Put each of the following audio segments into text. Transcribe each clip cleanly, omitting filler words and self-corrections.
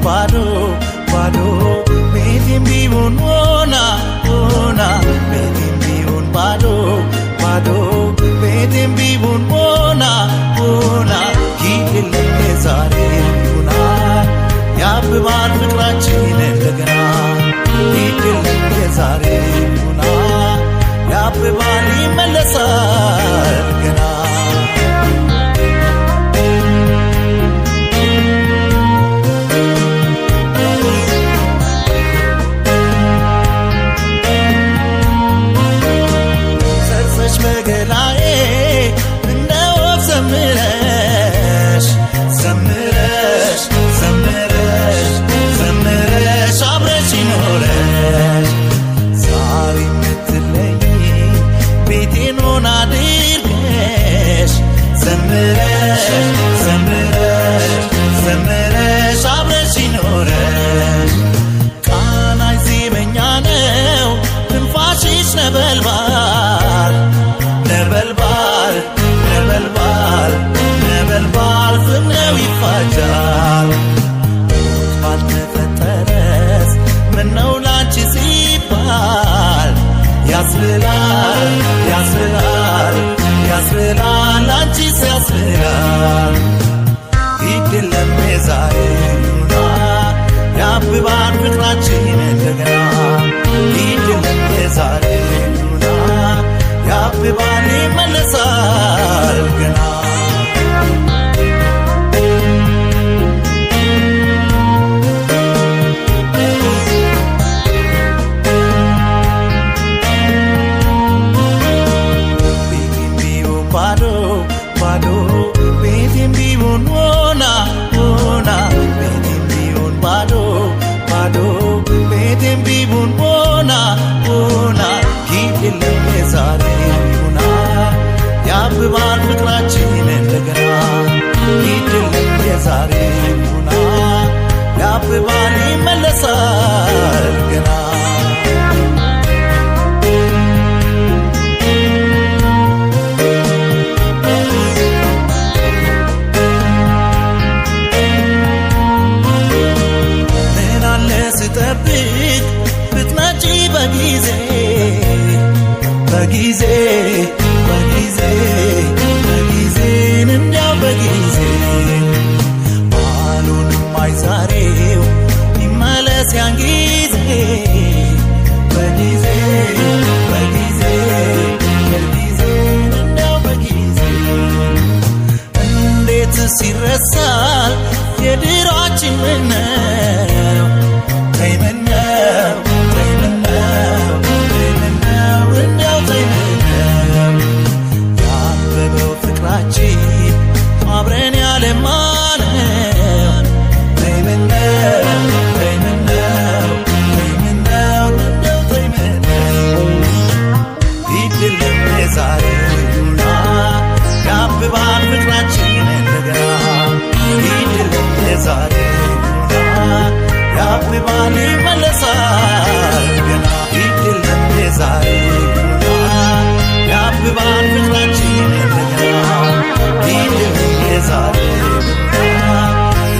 bado bado betim biun ona ona betim biun bado bado betim biun ona ona gidle zare una ያብባል ፍቅራችን እንደገና gidle zare una ያብባል ይመለሳል ገና ነበልባል ነበልባል ነበልባል ነበልባል ፍምነው ይፋጃል ባልተፈጠረስ ምነው ላንቺ ሲባል ያስብላል ያስብላል ያስብላል ላንቺስ ያስብላል ይድለም የዛሬውና ያብባል ፍቅራችን እንደገና ይድለም የዛሬውና ያብባል ይመለሳል ገና ያብባል ፍቅራችን እንደገና ይድለም የዛሬውና ያብባል ይመለሳል ገና ምን አለ ስጠብቅ ብትመጪ በጊዜ በጊዜ በጊዜ በጊዜን እንዲያው በጊዜ ባሉንም አይዛሬው ይመለስ ያን ጊዜ በጊዜ በጊዜ በጊዜ እንዲያው በጊዜ እንዴትስ ይረሳል የድሯችን ምነው ተይ ምነው ተይ ምነው ተይ ምነው እንዲያው ተይ አብረን ያለማነው ተይ ምነው ተይ ምነው ተይ ምነው እንደው ተይ ምነው ይድለም የዛሬውና ያብባል ፍቅራችን እንደገና ይድለም የዛሬውና ያብባል ይመለሳል ገና ይድለም የዛሬውና ያብባል ፍቅራችን እንደገና ይድለም የዛሬውና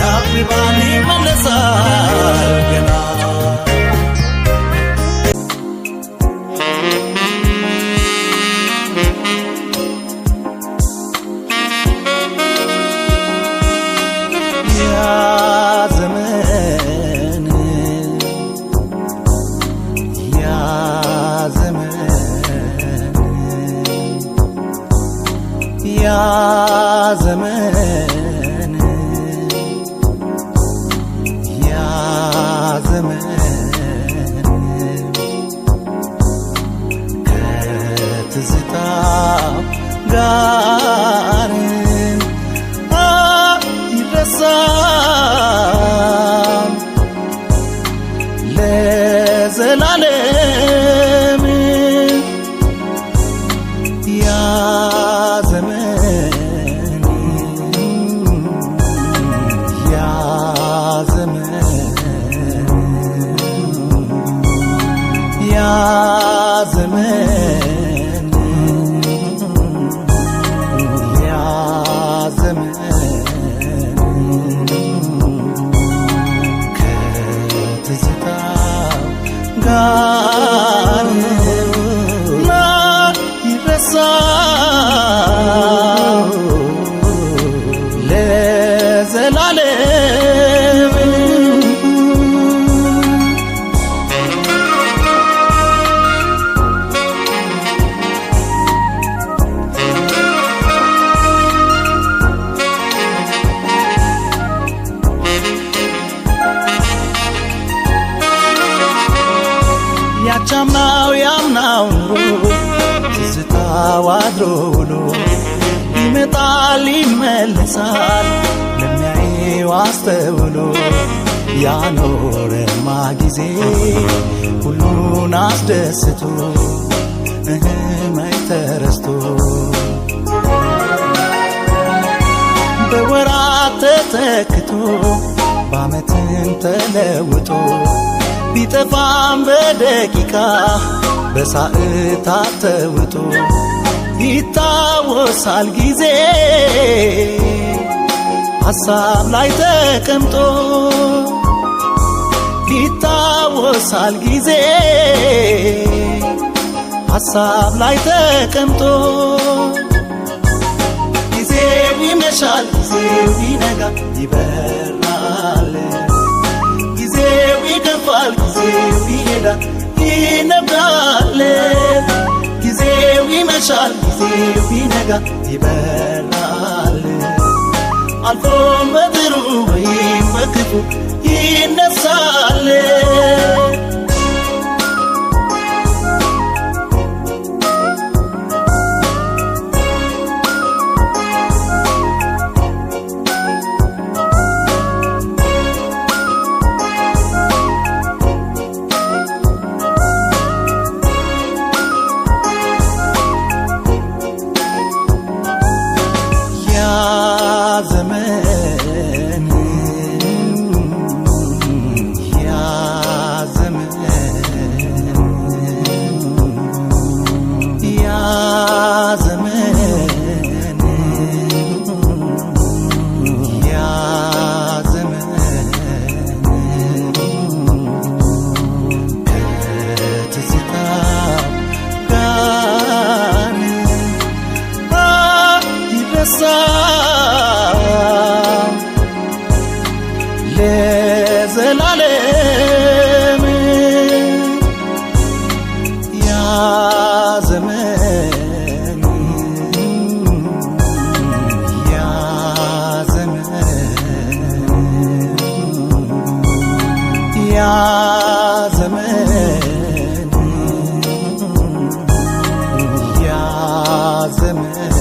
ያብባል ይመለሳል ገና ዘመን ያ ዘመን ከትዝታ ጋር ይረሳል ለዘላለም ያቻምናው ያምናው ትዝታው አድሮ ውሎ ይመጣል ይመለሳል ለሚያየው አስተውሎ ያኖረማ ጊዜ ሁሉን አስደስቶ መች ተረስቶ በወራት ተተክቶ በዓመትን ተለውጦ ቢጠፋም በደቂቃ በሰዓታት ተውጦ ይታወሳል ጊዜ ሐሳብ ላይ ተቀምጦ ይታወሳል ጊዜ ሐሳብ ላይ ተቀምጦ ጊዜው ይመሻል ጊዜው ይነጋ ይበራል ጊዜው ይገፋል ጊዜው ይሄዳል ይነጋል ጊዜው ይመሻል ጊዜው ይነጋ ይበራል አልፎም በጥሩ ወይም በክፉ ይነሳል ለዘላለም ያ ዘመን ያ ዘመን ያ ዘመን ያ ዘመን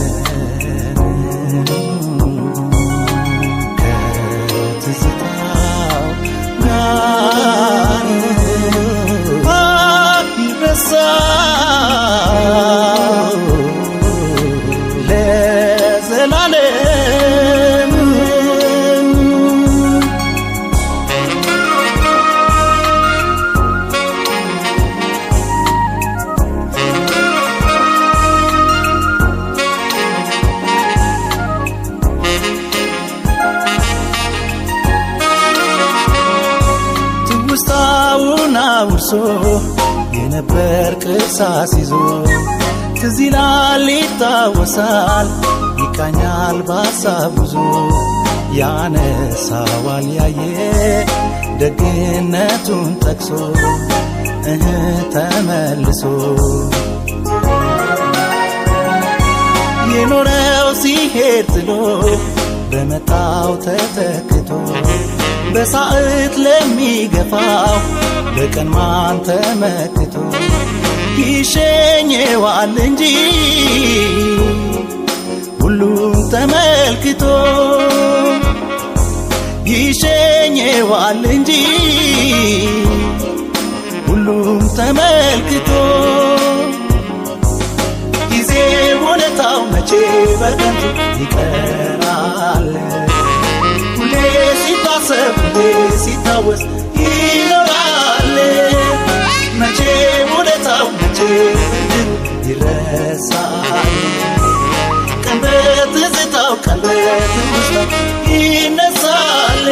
ከትዝታው ጋር አይረሳም ለዘላለም ትውስታውን አውርሶ የነበር ቅርሳስ ይዞ ትዝ ይላል ይታወሳል ይቃኛል በሐሳብ ጉዞ ያነሳዋል ያየ ደግነቱን ጠቅሶ ተመልሶ የኖረው ሲሄድ ጥሎ በመጣው ተተክቶ በሰዓት ለሚገፋው በቀን ማን ተመክቶ ይሸኘዋል እንጂ ሁሉም ተመልክቶ ይሸኘዋል እንጂ ሁሉም ተመልክቶ ጊዜ ውለታው መቼ በከንቱ ይቀራል ሁሌ ሲታሰብ ሁሌ ሲታወስ ይኖራል መቼ ውለታው መቼ ይረሳል ቀን በትዝታው ቀን በትውስታው ይነሳል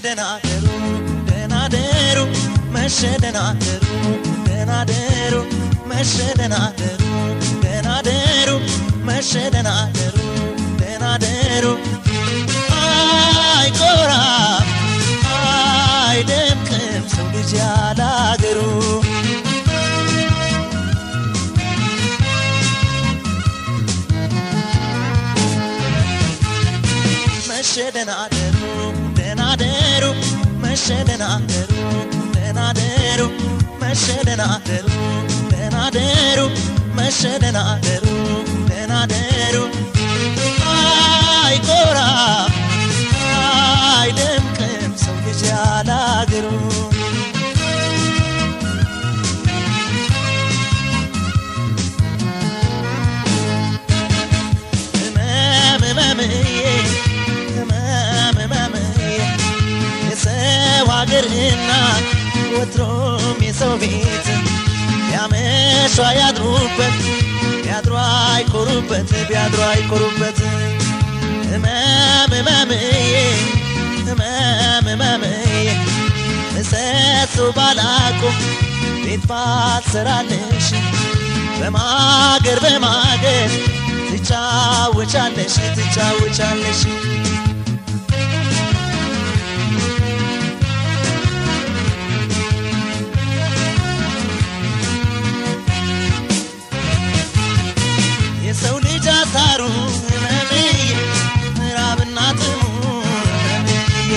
መሸደናደሩ ደናደሩ መሸደናደሩ ደናደሩ መሸደናደሩ ደናደሩ መሸደናደሩ ደናደሩ አይቆራ አይደምቅም ሰው ልጅ ያላገሩ መሸደናደሩ ደናደሩ መሸደናደሩ ደናደሩ መሸደናደሩ ደናደሩ መሸደናደሩ ደናደሩ አይቆራ አይደምቅም ሰው ልጅ ያላገሩ ሀገርና ወትሮም የሰው ቤት ያመሿ ያድሩበት ቢያድሩ አይኮሩበት ቢያድሩ አይኮሩበት ህመምዬ ህመምዬ ምሰሶ ባላቆ ቤት ባትሰራለሽ በማገር ትጫወቻለሽ ትጫወቻለሽ የሰው ልጅ አሳሩ ህመምዬ ምራብና ጥሙ ህመምዬ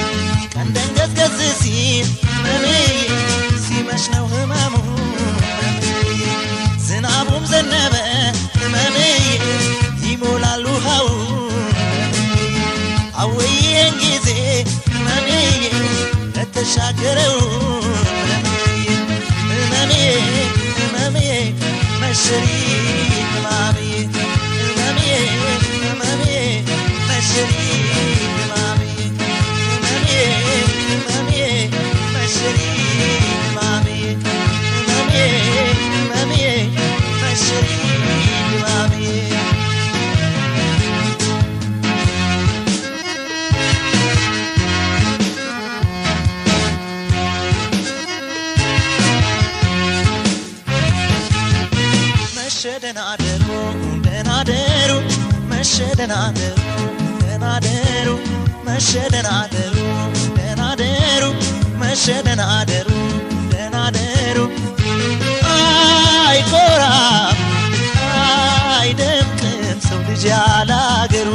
ቀን ደንገዝገዝ ሲል ህመምዬ ሲመሽ ነው ህመሙ ህመምዬ ዝናቡም ዘነበ ህመምዬ ይሞላል ውሃው ህመምዬ አወየን ጊዜ ህመምዬ ለተሻገረው ህመምዬ ህመምዬ ህመምዬ መሸሪ ህመምዬ መሸደናደሩ ደናደሩ መሸደናደሩ ደናደሩ መሸደናደሩ ደናደሩ መሸደናደሩ ደናደሩ አይቆራ አይደምቅም ሰው ልጅ ያላገሩ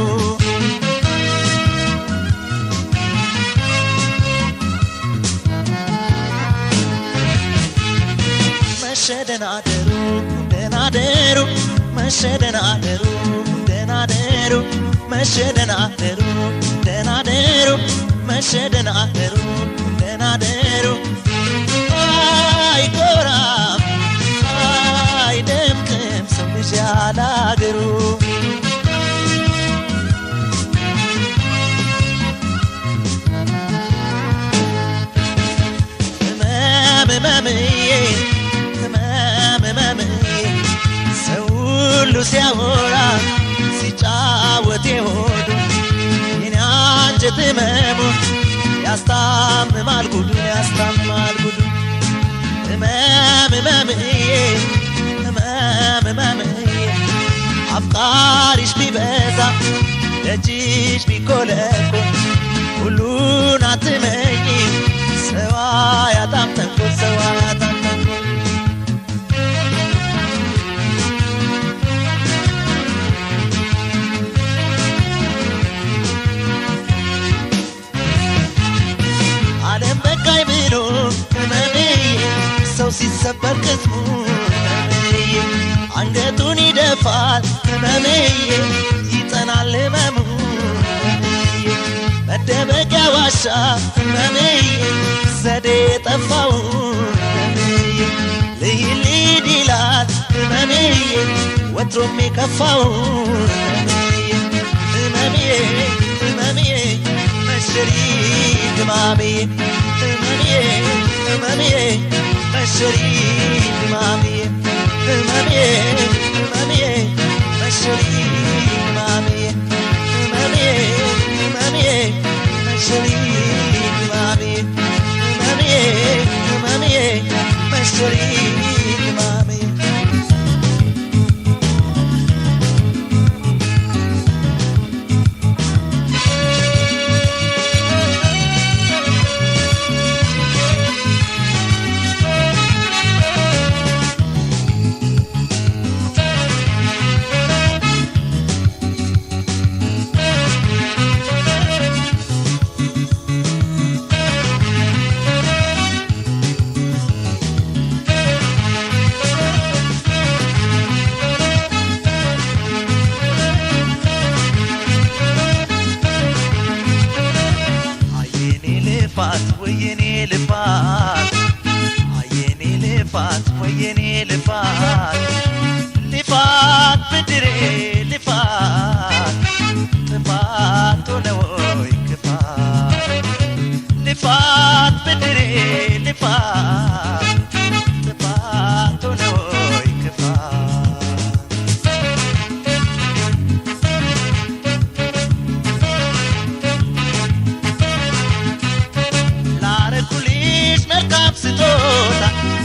መሸደናደሩ ደናደሩ መሸደናደሩ ደናደሩ መሸደናደሩ ደናደሩ መሸደናደሩ ደናደሩ አይቆራም አይደምቅም ሰው ልጅ ያላገሩ ሁሉ ሲያወራ ሲጫወት የሆዱ የኔ አንጀት ህመሙ ያስታምማል ጉዱ ያስታምማል ጉዱ ህመምዬ አፍቃሪሽ ቢበዛ ደጅሽ ቢኮለኮል ሁሉን አትመኝ ሰው አያጣም ተንኮል ሰው አያጣም ተንኮል ዓለም በቃኝ ብሎ ህመምዬ ሰው ሲሰበር ቅስሙ ህመምዬ አንገቱን ይደፋል ህመምዬ ይጠናል ህመሙ ህመምዬ መደበቂያ ዋሻ ህመምዬ ዘዴ ጠፋው ህመምዬ ልሂድ ይላል ህመምዬ ወትሮም የከፋው ህመምዬ ህመምዬ መሸሪ ህመምዬ ህመምዬ መሸሪ ህመምዬ ህመምዬ መሸሪ ህመምዬ ህመምዬ መሸሪ ህመምዬ መሸሪት ማሜ ወየኔ ልፋት አየኔ ልፋት ወየኔ ልፋት ልፋት ብድሬ ልፋት ጥፋት ሆነወይ ክፋት ልፋት ብድሬ ልፋት ጥፋት ሆነወይ ክፋት ስጦታ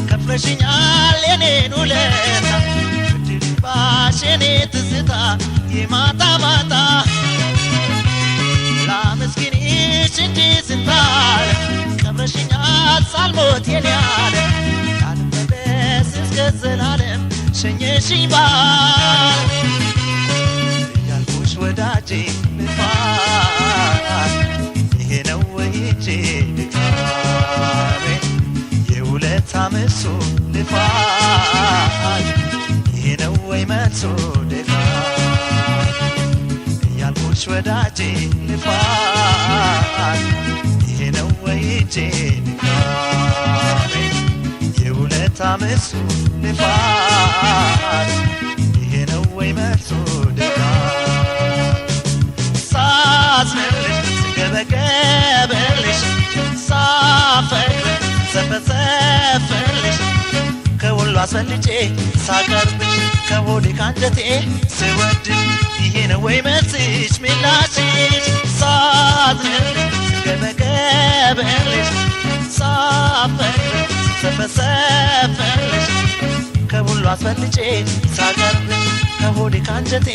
ከፍለሽኛል የኔን ውለታ ድልባሽ የኔ ትዝታ የማታ ማታ ላመስግንሽ እንጂ ስንታለ ቀብረሽኛል ሳልሞት የኔ ያለ ያልመለስ እስከ ዘላለም ሸኘሽኝ ባል ያልኩሽ ወዳጄ ልፋት ይሄ ነው ወይጄ ታመሶ ልፋት ይሄ ነው ወይ መቶ ደፋት ያልኩሽ ወዳጄ ልፋት ይሄ ነው ወይ እጄ ድካሜ የውለታ ምሱ ልፋት ይሄ ነው ወይ መቶ ደፋት ሳዝንልሽ ስገበገብልሽ ሳፈቅር ዘፈዘፍልሽ ከሁሉ አስፈልጬ ሳቀርብሽ ከሆዴ ካንጀቴ ስወድሽ ይሄ ነው ወይ መልስሽ ምላሽሽ ሳዝንልሽ ስገበገብልሽ ሳፈቅርሽ ዘፈዘፍልሽ ከሁሉ አስፈልጬ ሳቀርብሽ ከሆዴ ካንጀቴ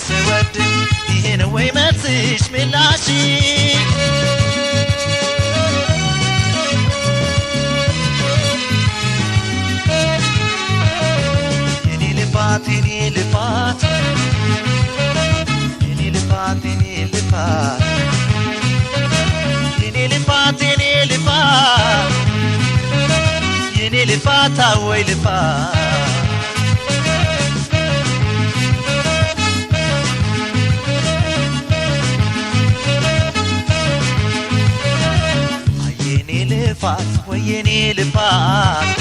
ስወድሽ ይሄ ነው ወይ መልስሽ ምላሽሽ የኔ ልፋት የኔ ልፋት የኔ ልፋት የኔ ልፋት የኔ ልፋት የኔ ልፋት ወይ ልፋት አየኔ ልፋት ወየኔ ልፋት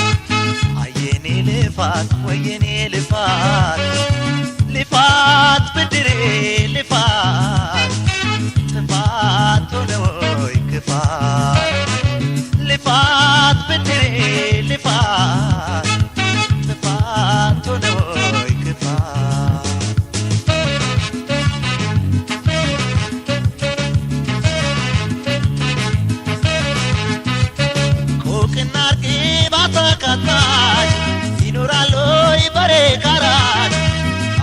አየኔ ልፋት ወየኔ ልፋት ልፋት ብድሬ ልፋት ጥፋት ሆነወይ ክፋት ልፋት ብድሬ ልፋት ጥፋት ሆነወይ ክፋት ኮክና እርግብ አተካታች ይኖራል ወይ በሬ ካራች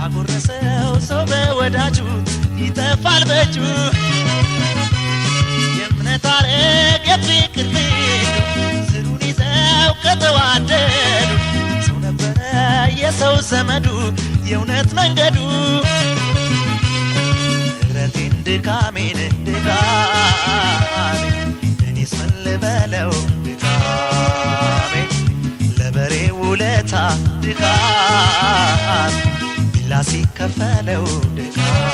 አጎረሰው ሰው በወዳጁ ይጠፋል በእጁ የእምነት አረግ የፍቅር ዝሩን ይዘው ከተዋደዱ ሰው ነበረ የሰው ዘመዱ የእውነት መንገዱ እረቴን ድካሜን ድካሜ እኔስ ምን ልበለው ድካሜ ለበሬ ውለታ ድካም ቢላ ሲከፈለው ድካም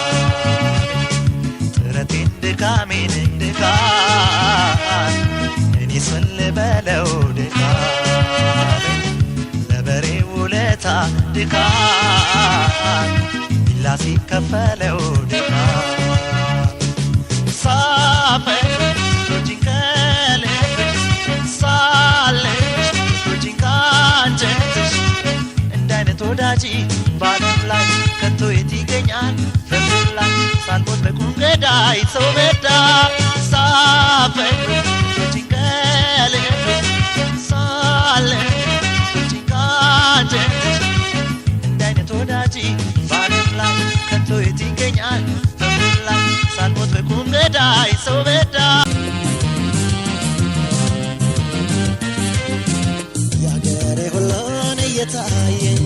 ጥረቴን ድካሜን ድካም እኔስ ምን ልበለው ድካም ለበሬ ውለታ ድካም ቢላ ሲከፈለው ድካም ሳፈር ቶጂን ከልብሽ ሳለሽ ቶጂን ካንጀትሽ እንዳይነት ወዳጂ ባለም ላይ ከቶ የት ይገኛል በምድር ላይ ሳልሞት በቁም ገዳይ ሰው በዳ ሳፈር ቶጂን ከልብሽ ሳለሽ ቶጂን ሰው የት ይገኛል በላይ ሳልሞት በቁም ገዳይ ሰው በዳይ ያገሬ ሁሉን እየታየኝ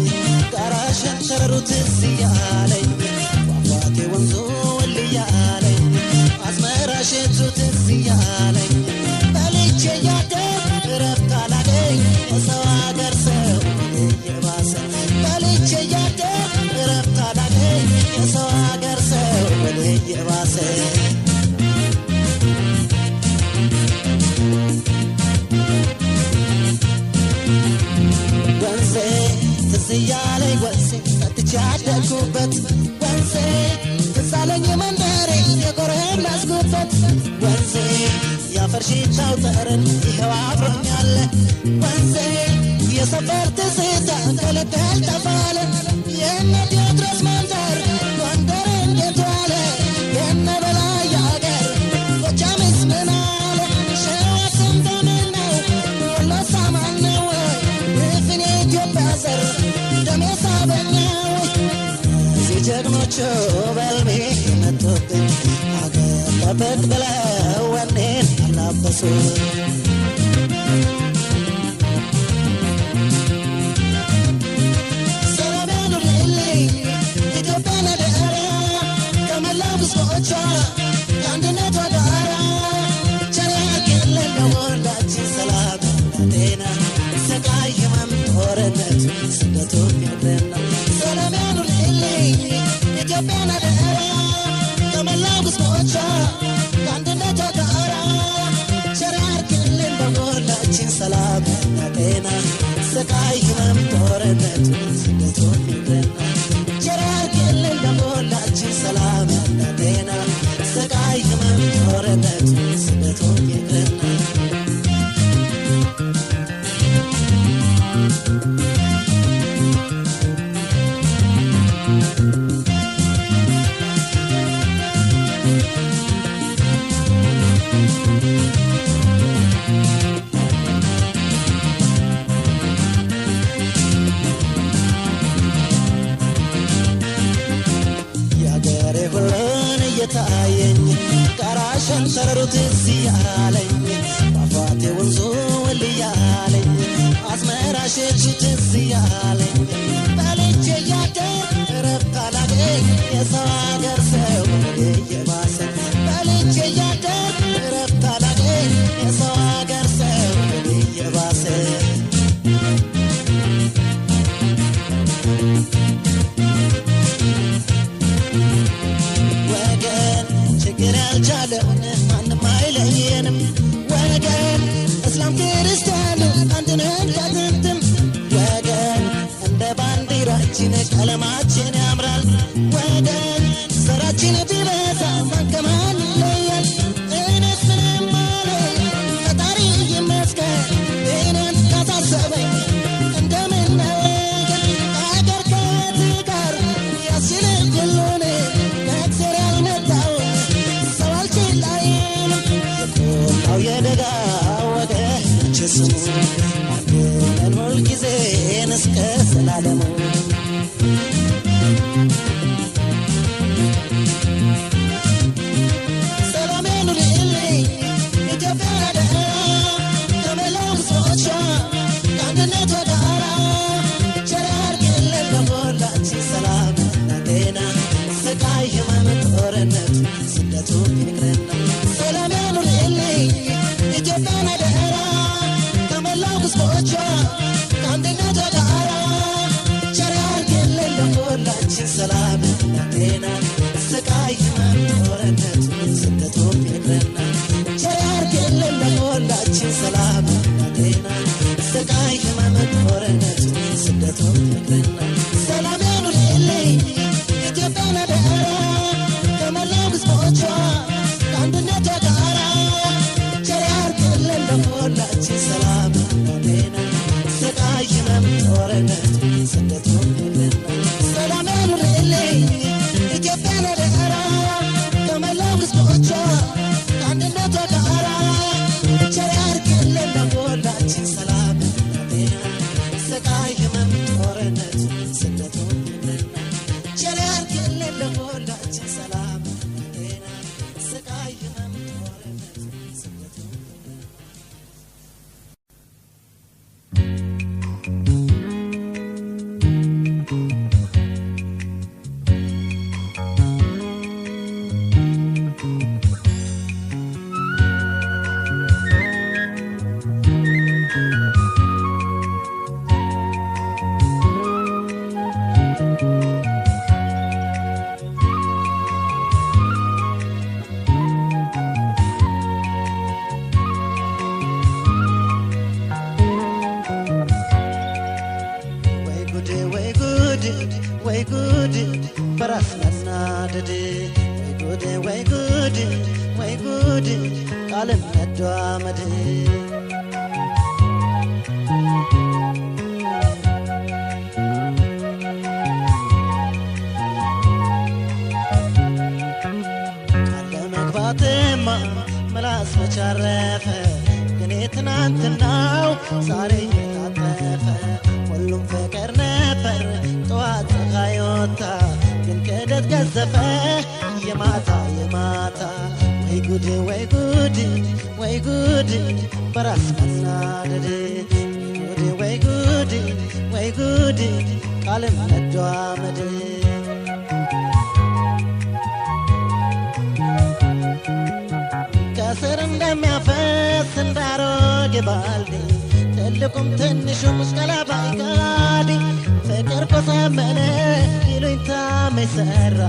ዳራሽን ተረሩት እያለኝ ፏፏቴ ወንዙ እያለኝ አዝመራሽቱ ትዝ እያለኝ በልቼ ያደግ እረፍት አላገኝ የሰው አገር ሰው እየባሰ በልቼ ያደግ እረፍት አላገኝ የሰው አገር ሰው እየባሰ ወንዜ ትዝ እያለኝ ወንዜ ጠጥቼ ያደግኩበት ወንዜ ትዝ አለኝ መንደሬ የጎረመስኩበት ወንዜ ያፈር ሽታው ጠረን ይኸው አብሮኛል ወንዜ የሰፈር ትዝታ ከልቤ አልጠፋለ የእነ ቴዎድሮስ መንደር ጎንደር እንዴት ዋለ የእነ በላይ አገር ጎጃምስ ምን አለ ሸዋስ እንደምን ነው ወሎስ አማን ነው ድፍን የኢትዮጵያ ዘር ደሜ ሳበኝ እዚህ ጀግኖቹ በልሜ መጡብኝ አገር ጠበቅ ብለው ወኔን አላበሱ አንድነት ወዳራ ቸሪያገለ ለወርዳችን ሰላም ጤና ሰቃይ ህመም ጦርነት ስደቱ ያለና ሰላም ያኑርልኝ ኢትዮጵያን አደራ ከመላው ግዝፎቿ አንድነት ወዳራ ቸሪያገለ ለወርዳችን ሰላም ጤና ሰቃይ ህመም ጦርነት ስደቱ ያለና ቸሪያገለ ለወርዳችን ሰላም ጤና ሰቃይ ህመም ጦርነት ስደቱ ይቅርና ያገሬ ሁሉን እየታየኝ ዳራሽን ተረሩት እያለኝ ፏፏቴ ወንዙ እያለኝ አዝመራሽቱ ትዝ እያለኝ በልቼ ያደግ እረፍት አላገኝ የሰው አገር ሰው እየባሰ በልቼ ያደግ እረፍት አላገኝ የሰው አገር ሰው እየባሰ ወገን ችግር ያልቻለውን ማንም አይለየንም ወገን እስላም ክርስቲያኑ አንድ ነን ከጥንትም ወገን እንደ ባንዲራችን ቀለማችን ያምራል ወገን ዘራችን ቢበዛ ማን ከማን ይለያል እኔስ ምንም አለኝ ፈጣሪ ይመስገን እኔን ካሳሰበኝ እንደምን ነው አገር ከትጋር ያስችልን ሁሉን በእግዜር ያልመጣውን ሰው አልችል አይልም የቆላው የደጋ ወገኖች ስሙ አንድ ነን ሁልጊዜን እስከ ዘላለሙ ሰላም ያኑርልኝ ኢትዮጵያ አደራ ከመላው ግዝፎቿ ከአንድነት ወዳራ ቸር ያድርግልን ለሁላችን ሰላምና ጤና ሰቃይ ህመም ጦርነት ስደቱ ይቅርና ሰላም ያኑርልኝ ኢትዮጵያ አደራ ከመላው ግዝፎቿ ከአንድነት ወዳራ ቸር ያድርግልን ለሁላችን ሰላምና ጤና ሰቃይ ህመም ጦርነት ስደቱ ይቅርና ቸር ያድርግልን ለሁላችን ሰላምና ጤና ሰቃይ ህመም ጦርነት ስደቱ ይቅርና ሰላም ያኑርልኝ ኢትዮጵያን አደራ ከመላው ግዝፎቿ ከአንድነት ወዳራ ቸር ያድርግልን ለሁላችን ሰላምና ጤና ሰቃይ ህመም ጦርነት ስደቱ ይቅርና ሰላም ያኑርልኝ ኢትዮጵያ way good በራስ መናደድ way good ቃልን መዷመድ ካለ መግባትማ መላስ መቻረፈ ግን ትናንትናው ዛሬ የታጠፈ ሁሉም ፍቅር ነበር ጠዋት ፀሐይ ወጣ ግን ከደት ገዘፈ የማታ ወይ ጉድ በራስ መናደድ ወይ ጉድ ቃልን መዷመድ ከስር እንደሚያፈስ እንዳሮጌ ባልዲ ትልቁም ትንሹም እስከላባይ ጋዲ ፍቅር ኮሰመነ ይሉኝታ መሰራ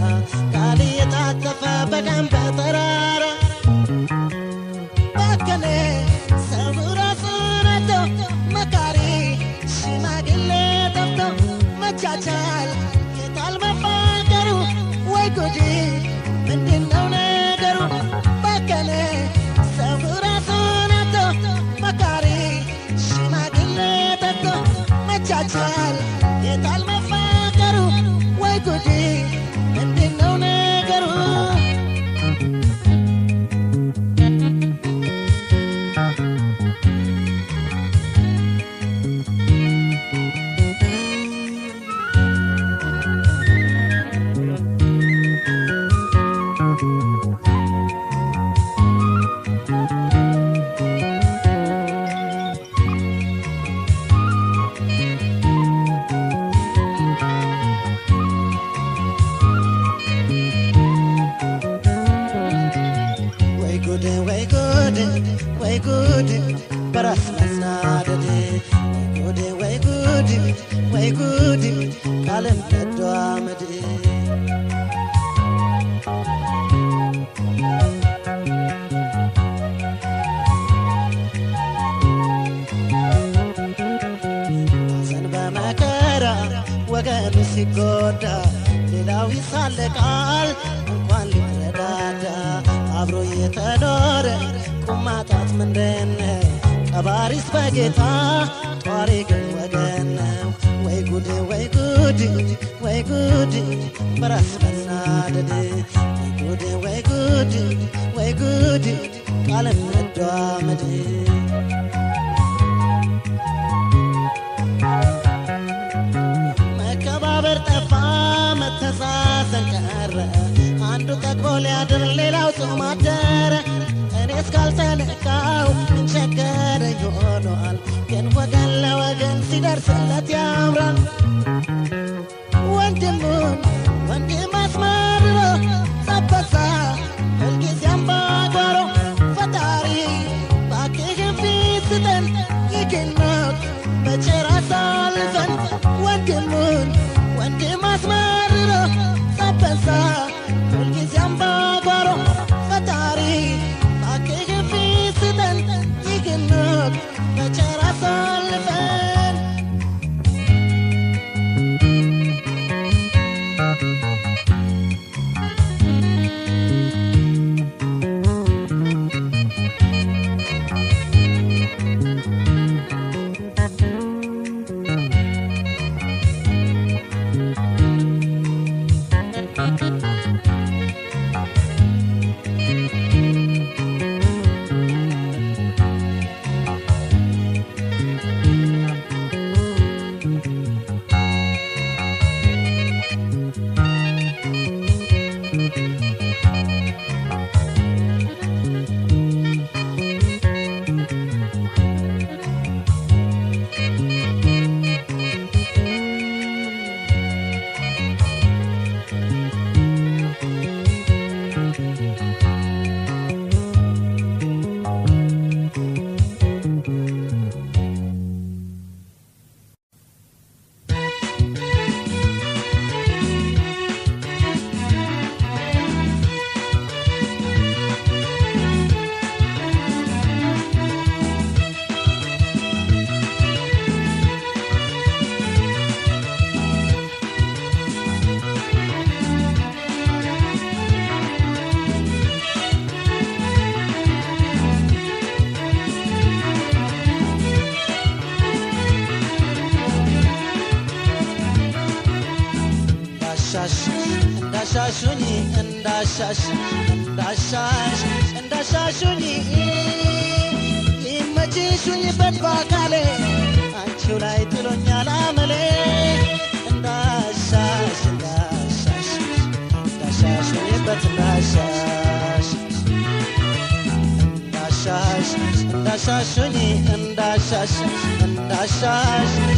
ቃል የታጠፈ በቀን በተራራ ባከነ ሰው ራሱን አጥቶ መካሪ ሽማግሌ ጠፍቶ መቻቻል የታል መፋቀሩ ወይ ጉድ ምንድነው ነገሩ ባከነ ሰው ራሱን አጥቶ መካሪ ሽማግሌ ጠፍቶ መቻቻል የታል መፋቀሩ ወይ ጉድ ምንድነው ነገሩ way good በራስ መናደድ way good ቃልን መዷመድ ሐዘን በመከራ ወገኑ ሲጎዳ ሌላው ይሳለቃል እንኳን ሊረዳዳ አብሮ የተኖረ ቁማጣት ምንድነው ቀባሪስ በጌታ ጧሪ ግን ወገን ነው ወይ ጉድ በራስ መናደድ ወይ ጉድ ቃልን መዷመድ መከባበር ጠፋ መተሳሰብ ቀረ አንዱ ጠግቦ ሊያድር ሌላው ጾም አደረ እኔስ ካልተነካው ምን ቸገረኝ ሆኗል ግን ወገን ለወገን ሲደርስለት ያምራል ወንድም አስመርሮ ጸበሳ ሁልጊዜም ባጓሮ ፈጣሪ ባክህን ፊት ስጠን ይህን በቸር አሳልፈን ወንድም አስመርሮ ጸበሳ ሁልጊዜም ባጓሮ ፈጣሪ ባክህን ፊት ስጠን ይህን በቸር አሳልፈን እንዳሻሹኝ እንዳሻሹኝ ይመችሹኝ በባካሌ አንቺው ላይ ጥሎኛል አመሌ እንዳሻሹኝ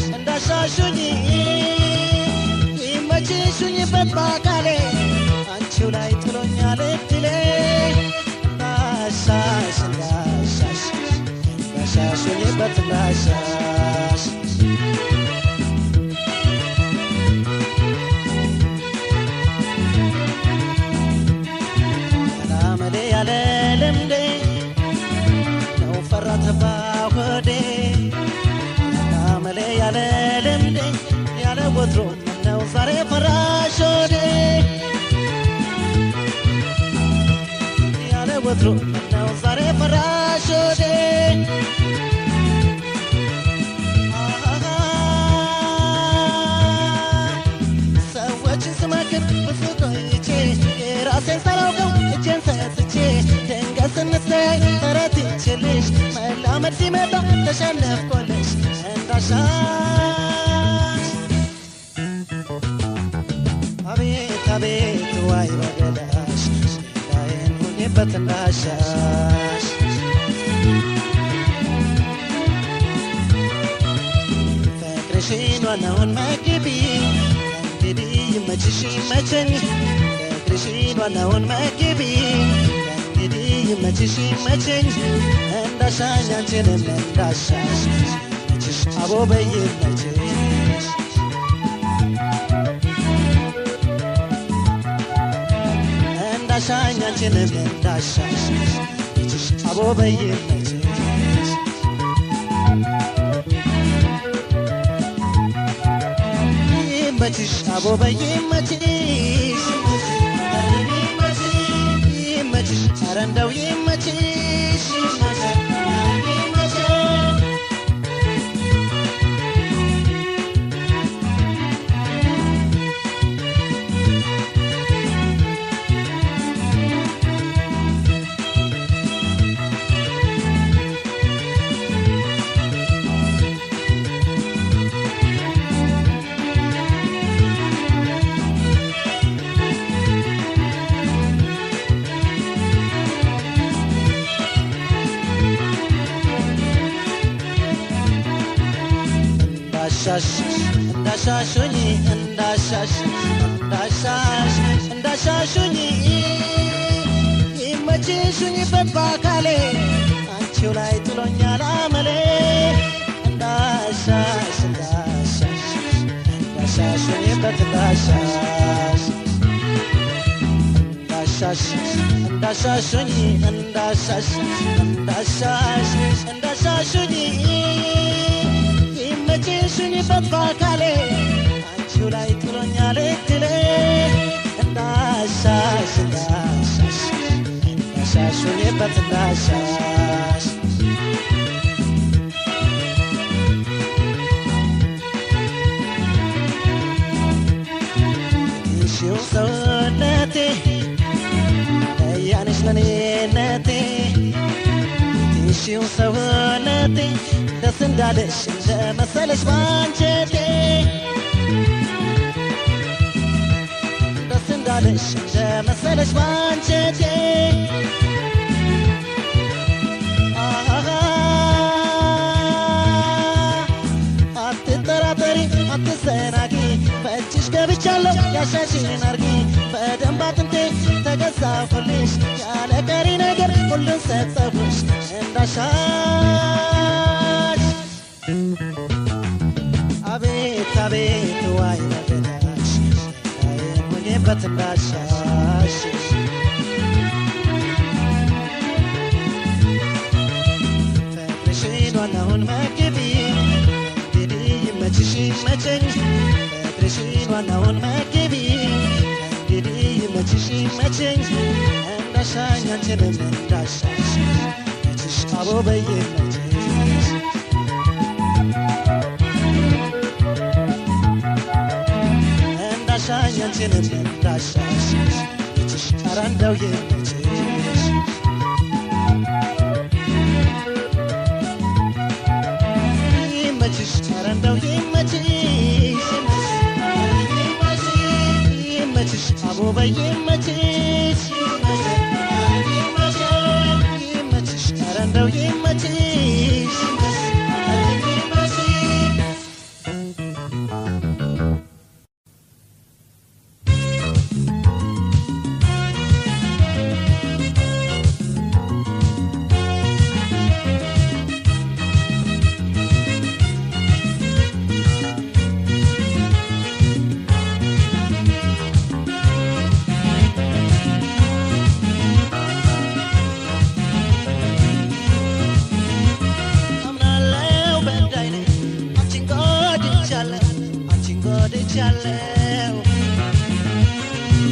እንዳሻሹኝ ይመችሹኝ በባካሌ አንቺው ላይ ጥሎኛል እድሌ እንዳሻሹኝ በትናሻሽ ያላመሌ ያለ ልምዴ ነው ፈራ ተባ ሆዴ ያላመሌ ያለ ልምዴ ያለ ወትሮ ነው ዛሬ ፈራሽ ሆዴ ያለ ወትሮ ነው ዛሬ ፈራሽ ሆዴ ሰዎችን ስመክር ብዙ ቆይቼ የራሴን ሳላውቀው እጄን ሰጥቼ ድንገት ስንተያይ ተረትቼልሽ መላመድ ሲመጣ ተሸነፍኩልሽ እንዳሻሽ አቤት አቤት ዋይ በገላሽ ላይን ሁኔበት እንዳሻሽ ፍቅርሽን ዋናውን መግቢ እንግዲህ ይመችሽ ይመቸኝ ፍቅርሽን ዋናውን መግቢ እንግዲህ ይመችሽ ይመቸኝ እንዳሻኝ አንቺንም እንዳሻሽ ይመችሽ አቦ በይመችሽ እንዳሻኝ አንቺንም እንዳሻሽ ይመችሽ አቦ በይመችሽ ይመችሽ አቦ በይመችሽ ይመችሽ ኧረ እንደው ይመችሽ እንዳሻሹኝ እንዳሻሹኝ ይመችሹኝ በባካሌ አንቺው ላይ ጥሎኛል አመሌ እንዳሻሹኝ በትንዳሻሽ እንዳሻሹኝ እንዳሻሹኝ ይመችሹኝ በባካሌ አንቺው ላይ ጥሎኛል እድሌ እንዳሻሹኝ በትንዳሻሽ ትንሽው ሰውነቴ ያነሽ ለኔነቴ ትንሽው ሰውነቴ ደስ እንዳለሽ እንደመሰለሽ ባንጀቴ ደስ እንዳለሽ እንደመሰለሽ ባንጀቴ አትጠራጠሪ አትዘናጊ በእጅሽ ገብቻለሁ ያሻሽን አርጊ በደንብ አጥንቴ ተገዛሁልሽ ያለ ቀሪ ነገር ሁሉን ሰጠሁሽ እንዳሻሽ አቤት አቤት ዋይ በገላሽ ላይን ሁኔበት እንዳሻሽ ፍቅርሽን ዋናውን መግቢ እንግዲህ ይመችሽ ይመቸኝ ፍቅርሽን ዋናውን መግቢ እንግዲህ ይመችሽ ይመቸኝ እንዳሻኝ አንቺንም እንዳሻሽ ይመችሽ አቦ በይመችሽ እንዳሻኝ አንቺ ፍቅራችን እንዳሻሽ እችሽ ኧረ እንደው ይመችሽ ይመችሽ ኧረ እንደው ይመችሽ ይመችሽ አቦ በይ ይመችሽ ይመችሽ ኧረ እንደው ይመችሽ ያለው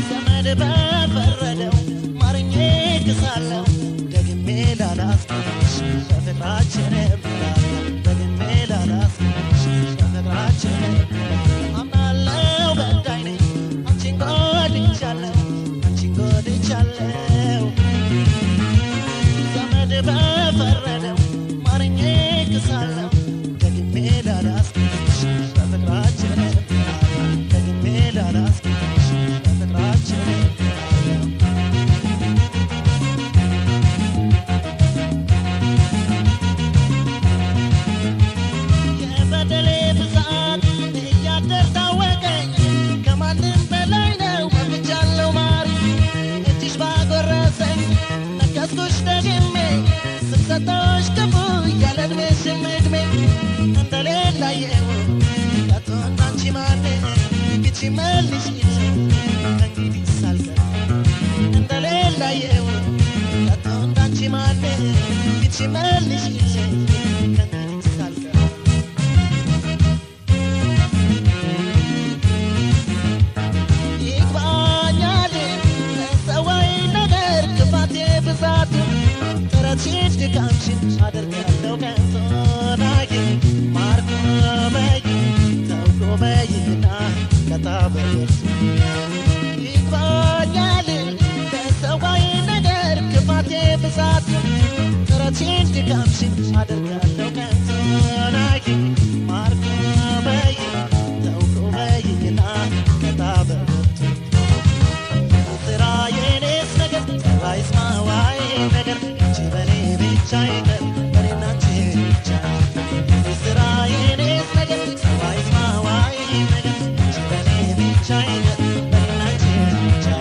ዘመድ በፈረደው ማርኜ ክሳለው ደግሜ ላላስብሽ በፍቅራችን ደግሜ ላላስብሽ በፍቅራችን አምናለው በዳይ ነኝ አንቺን ጎድቻለሁ ዘመድ በፈረደው ማርኜ ክሳለው ደግሜ ላላስብሽ በፍቅራችን ሰጣሽ ከፉ ያለድሜሽ ምድሜ እንደሌላየው ያቶን አንቺ ማነ ግቺ መልሽ እንግዲህ ሳልቀር እንደሌላየው ያቶን አንቺ ማነ ግቺ መልሽ እንግዲህ ሳልቀር ይግባኛል ለሰዋይ ነገር ክፋቴ ብዛቱ ተረትሽ ድካምሽን አደርጋለሁ ከንቱ ናቂ ማርኮ በይ ተውኮ በይና ከታበየርሱ ይግባኛል ለሰዋይ ነገር ክፋቴ ብዛቱ ተረትሽ ድካምሽን አደርጋለሁ ከንቱ ናቂ ማርኮ በይ ተውኮ በይና ከታበየርሱ ስራዬኔስ ነገር ተባይስማዋይ ነገር China, but in a chicha. This is Ryan is negative. Why is my wife negative? China, but in a chicha.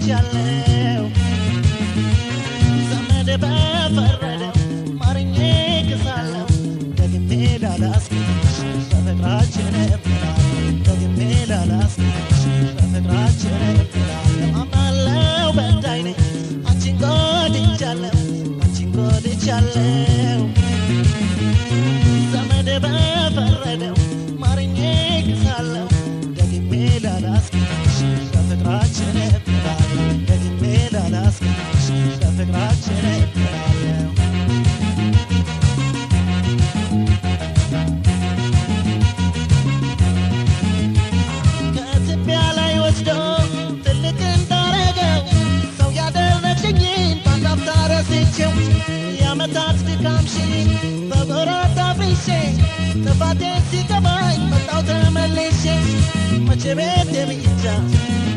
ያለው ዘመድ በፈረደው ማርኜ ክሳለው ደግሜ ላላስብሽ በፍቅራችን ደግሜ ላላስብሽ በፍቅራችን አምናለው በዳይ ነኝ አንቺን ጎድቻለሁ ዘመድ በፈረደው ማርኜ ክሳለው ደግሜ ላላስብሽ በፍቅራችን ደግሜ ላላስብሽ በፍቅራችን ከትቢያ ላይ ወስዶ ትልቅ እንዳረገው ሰው ያደረግሽኝን ባንዳፍታ ረስቼው የዓመታት ድካምሽን በጎራት አፍርሼ ጥፋቴ ሲገባኝ መጣሁ ተመልሼ መቼ ቤቴ ብቻ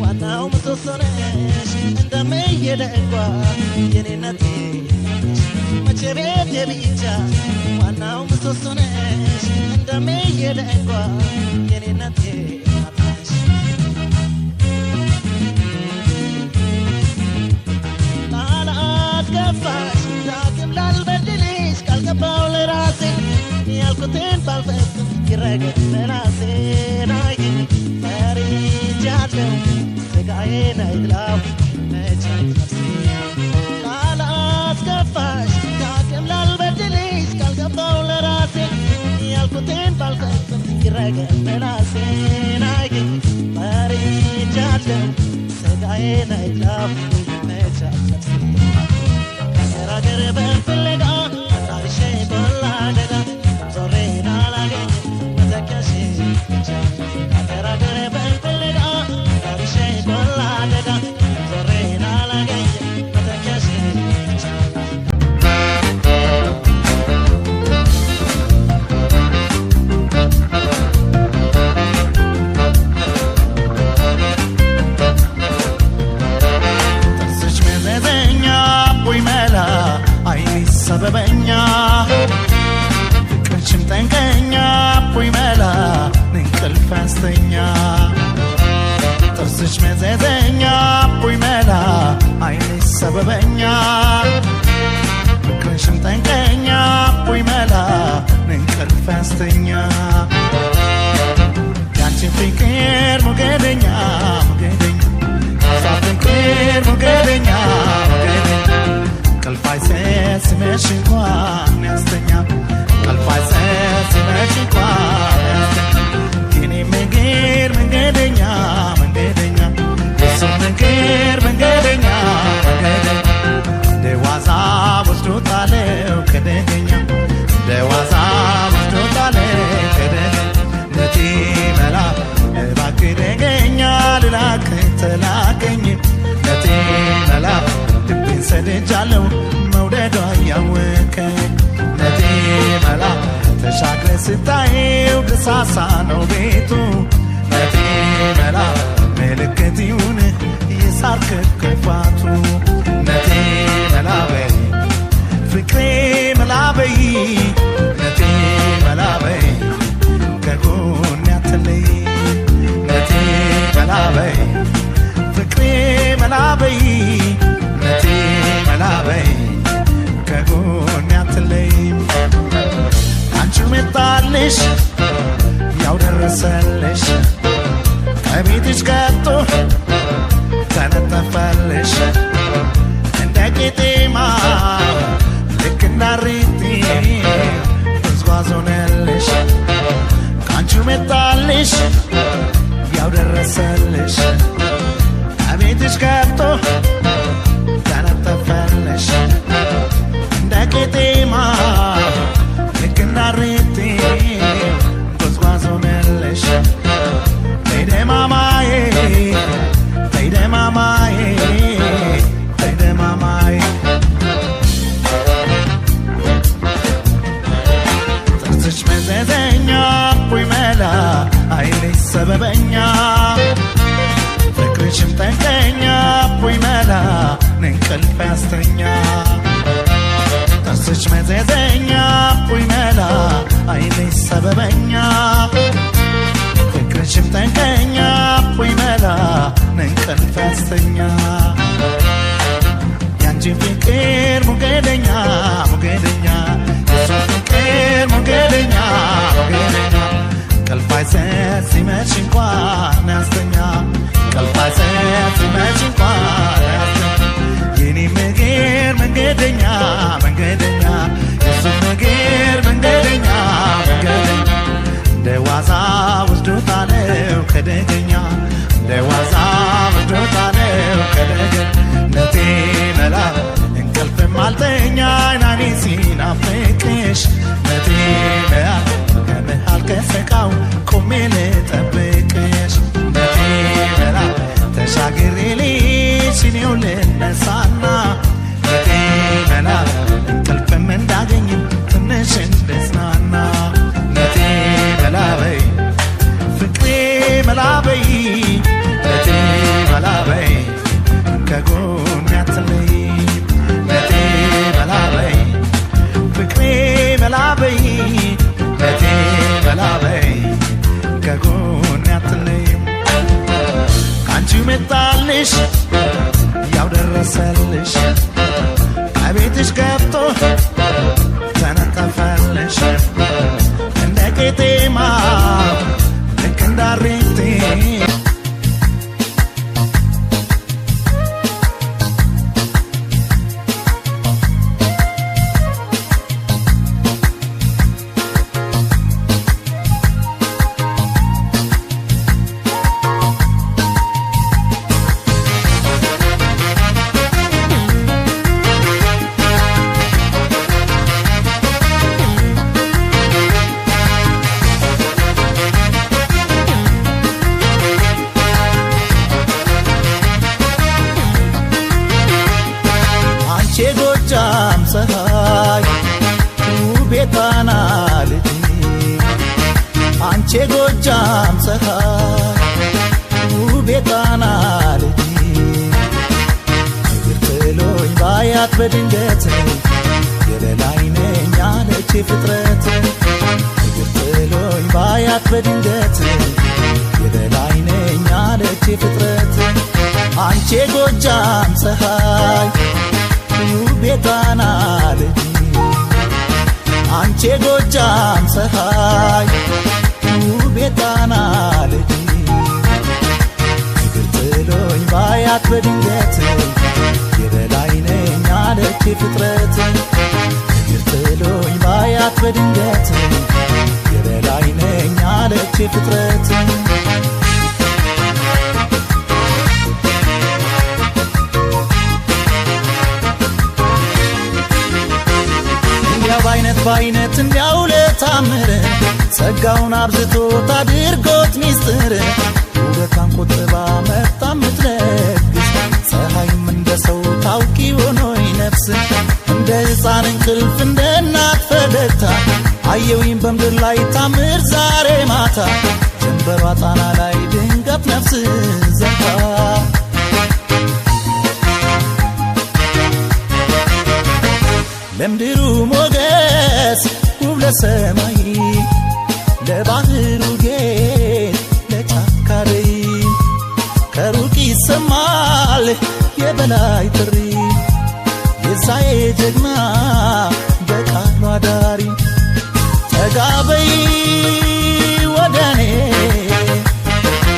ዋናው ምሰሶ ነሽ እንደምየደጓ የኔነቴ መቼ ቤቴ ብቻ ዋናው ምሰሶ ነሽ እንደምየደጓ የኔነቴ ላላስከፋሽ ዳግም ላልበድልሽ ካልገባው ለራሴ ያልኩ ያልኩትን ባልፈጽም ይረገጥ መላሴን አይኝ ፈርጃለሁ ስጋዬን አይብላው መቻል ነፍሴ ላላስከፋሽ ዳግም ላልበድልሽ ካልገባው ለራሴ ያልኩትን ባልፈጽም ይረገጥ መላሴን አይኝ ፈርጃለሁ ስጋዬን አይብላው መቻል ነፍሴ ከገራገር በፍለጋ አዳርሼ ቆላ ደጋ ዞሬን አላገኝም መተኪያሽ ብቻ ከገራገር በፍለጋ አዳርሼ ቆላ ደጋ ዞሬን አላገኝም መተኪያሽ ብቻ ጥርስሽ መዘዘኛ ቦይ መላ አይኔ ሰበበኛ ፍቅርሽም ጠንቀኛ ቦይ መላ እንቅልፍ ያስተኛ ጥርስሽ መዘዘኛ ቦይ መላ አይኔ ሰበበኛ ፍቅርሽም ጠንቀኛ ቦይ መላ እንቅልፍ ያስተኛ ያንቺን ፍቅር ሞገደኛ ሞገደኛ ሳፍቅር ሞገደኛ ሞገደኛ ቀልፋይ ሲመሽ እንኳን ያስተኛ ቀልፋይ ሲመሽ እንኳን ያስተኛ የኔ መንገድ መንገደኛ መንገደኛ የሱ መንገድ መንገደኛ መንገደኛ ደዋዛ ወስዶታለው ከደገኛ ደዋዛ ወስዶታለው ከደገኛ ነቲ መላ እባክህ ደገኛ ልላክህ ተላከኝ ነቲ መላ ልቤን ሰድጃለሁ መውደዷ ያወከኝ ነቲ መላ ተሻግረ ስታየው ደሳሳ ነው ቤቱ ነቲ መላ ምልክት ይሁን የሳር ክፋቱ ነቲ መላ በይ ፍቅሬ መላ በይ ነቲ መላ በይ ከጎኔ አትለይ ነቲ መላ በይ ፍቅሬ መላ በይ ነቲ መላ በይ ከጎኔ አትለይ አንቺው መጣልሽ ያው ደረሰልሽ ከቤትሽ ገብቶ ተነጠፈልሽ እንደ ቄጤማ ልክ እንዳሪቲ ጉዝጓዝ ሆነልሽ ከአንቺው መጣልሽ ያው ደረሰልሽ ከቤትሽ ገብቶ ተነጠፈልሽ እንደ ቄጤማ ልክ እንዳሪቲ ጉዝጓዝ ሆነልሽ ተይደማማዬ ተይደማማዬ ተይደማማዬ ጥርስሽ መዘዘኛ ቦይ መላ አይንሽ ሰበበኛ ፍቅርሽም ጠንቀኛ ቦይ መላ እንቅልፍ ያስተኛ ጥርስሽ መዘዘኛ ቦይ መላ አይንሽ ሰበበኛ ፍቅርሽም ጠንቀኛ ቦይ መላ እንቅልፍ ያስተኛ ያንቺን ፍቅር ሞገደኛ ሞገደኛ የሱ ፍቅር ሞገደኛ ሞገደኛ ቀልፋይ ሲመሽ እንኳን ያስተኛ ቀልፋይ ሲመሽ እንኳን ያስተኛ የኔ መንገድ መንገደኛ መንገደኛ የሱ መንገድ መንገደኛ መንገደኛ ደዋዛ ወስዶታለው ከደገኛ ደዋዛ ወስዶታለው ከደገኛ ነቲ መላ እንቅልፍም አልተኛ ናኒ ሲናፍቅሽ ነቲ መላ ከመሃል ከሰቃው ቆሜ ልጠብቅሽ ነቲ መላ ተሻግሬ ልሽ እኔው ልነሳና ነቲ መላ እንቅልፍም እንዳገኝ ትንሽ እንድጽናና ነቲ መላ በይ ፍቅሬ መላ በይ ነቲ መላ በይ ከጎኔ አትለይ ነቲ መላ በይ ፍቅሬ መላ በይ ነቲ መላ በይ ከጎኔ አትለይ አንቺው መጣልሽ ያው ደረሰልሽ ከቤትሽ ገብቶ ተነጠፈልሽ ዜማ ልክ እንዳሬቴ ጎጃም ፀሐይ ውቤ ጣና ልጅ አንቺ ጎጃም ፀሐይ ውቤ ጣና ልጅ እግር ጥሎኝ ባያት በድንገት የበላይ ነኝ አለች ፍጥረት እግር ጥሎኝ ባያት በድንገት የበላይ ነኝ አለች ፍጥረት አንቺ ጎጃም ፀሐይ ውቤ ጣና ልጅ አንቺ ጎጃም ፀሐይ ውቤ ጣና ልጅ እግር ጥሎኝ ባያት በድንገት የበላይ ነኝ አለች ፍጥረት እግር ጥሎኝ ባያት በድንገት የበላይ ነኝ አለች ፍጥረት ባይነት እንዲያው ለታምር ጸጋውን አብዝቶ ታድርጎት ሚስጥር ውበቷን ቆጥባ መጣ ምትለግስ ፀሐይም እንደ ሰው ታውቂ ሆኖይ ነፍስ እንደ ሕፃን እንቅልፍ እንደ እናት ፈገግታ አየውኝ በምድር ላይ ታምር ዛሬ ማታ ጀንበሯ ጣና ላይ ድንገት ነፍስ ዘንታ ለምድሩ ሞገስ ውብ ለሰማይ ለባህሩ ጌጥ ለጫካ ደይ ከሩቅ ይሰማል የበላይ ጥሪ የዛዬ ጀግና በቃሉ አዳሪ ተጋበይ ወደኔ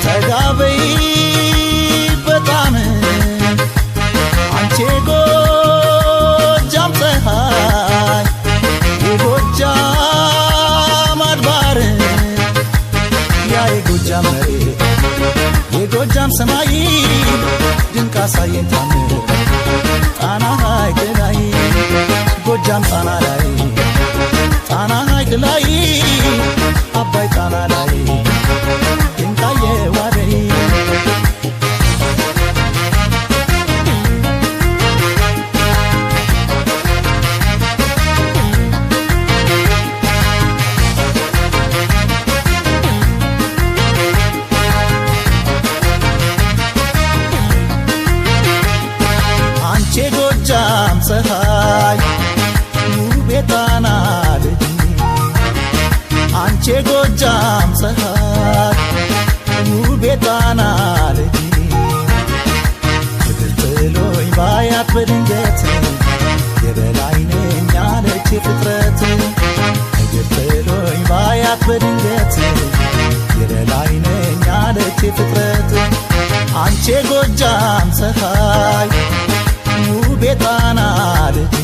ተጋበይ በጣም አንቺ ጎጃም ፀሐይ የጎጃም አድባር ያ የጎጃም መሬት የጎጃም ሰማይ ድንቅ አሳየን ታምር ጣና ሐይቅ ላይ ጎጃም ጣና ላይ ጣና ሐይቅ ላይ አባይ ጣና ላይ ድንቃዬ ዋደይ ጎጃም ፀሐይ ውቤ ጣና ልጅ አንቺ ጎጃም ፀሐይ ውቤ ጣና ልጅ እግር ጥሎኝ ባያት በድንገት የበላይ ነኝ አለች ፍጥረት እግር ጥሎኝ ባያት በድንገት የበላይ ነኝ አለች ፍጥረት አንቺ ጎጃም ፀሐይ ውቤ ጣና ልጅ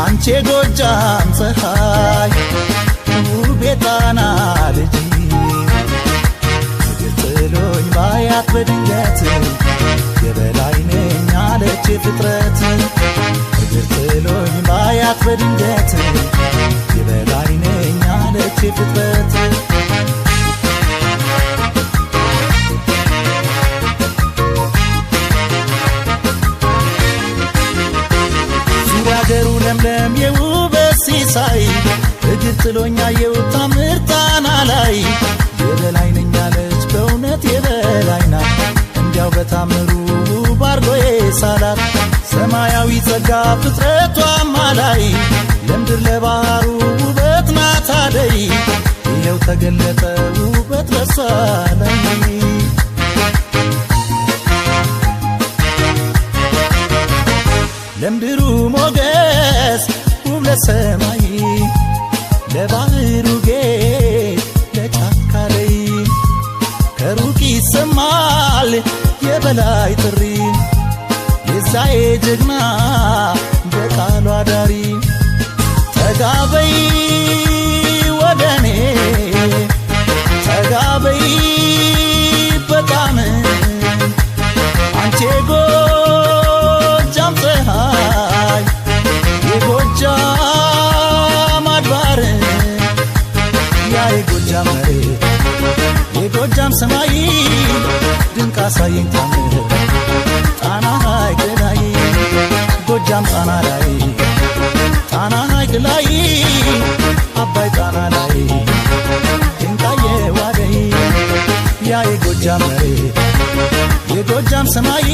አንቺ ጎጃም ፀሐይ ውቤ ጣና ልጅ እግር ጥሎኝ ባያት በድንገት የበላይ ነኝ አለች ፍጥረት እግር ጥሎኝ ባያት በድንገት የበላይ ነኝ አለች ፍጥረት ዙሪያገሩ ለምለም የውበት ሲሳይ እግር ጥሎኝ አየው ታምር ጣና ላይ የበላይ ነኝ አለች በእውነት የበላይ ናት እንዲያው በታምሩ ውብ አርጎ የሳላት ሰማያዊ ጸጋ ፍጥረቷማ ላይ ለምድር ለባህሩ ውበት ናት አደይ ይኸው ተገለጠ ውበት በሷ ላይ ለምድሩ ሞገስ ውብ ለሰማይ ለባህሩ ጌጥ ጀግና በቃሏ ዳሪ ተጋበይ ወደኔ ተጋበይ በጣም አንቺ ጎጃም ፀሐይ የጎጃም አድባር ያ የጎጃም መሬት የጎጃም ሰማይ ድንቅ አሳየኝ ታምር ጣና ሐይቅ ላይ ጎጃም ጣና ላይ ጣና ሐይቅ ላይ አባይ ጣና ላይ ድንቃዬ ዋደይ ያ የጎጃም መሬት የጎጃም ሰማይ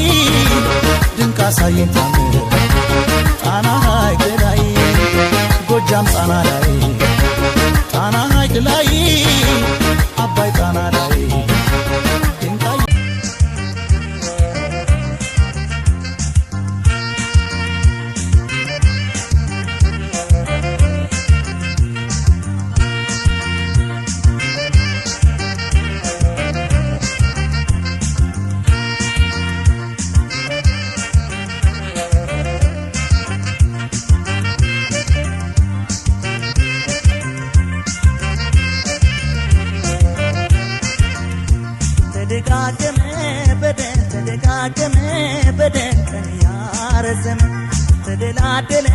ድንቅ አሳየኝ ታምር ጣና ሐይቅ ላይ ጎጃም ጣና ላይ ጣና ሐይቅ ላይ አባይ ጣና ላይ ድንቃዬ ተደጋገመ በደን ቀን ያረዘመ ተደላደለ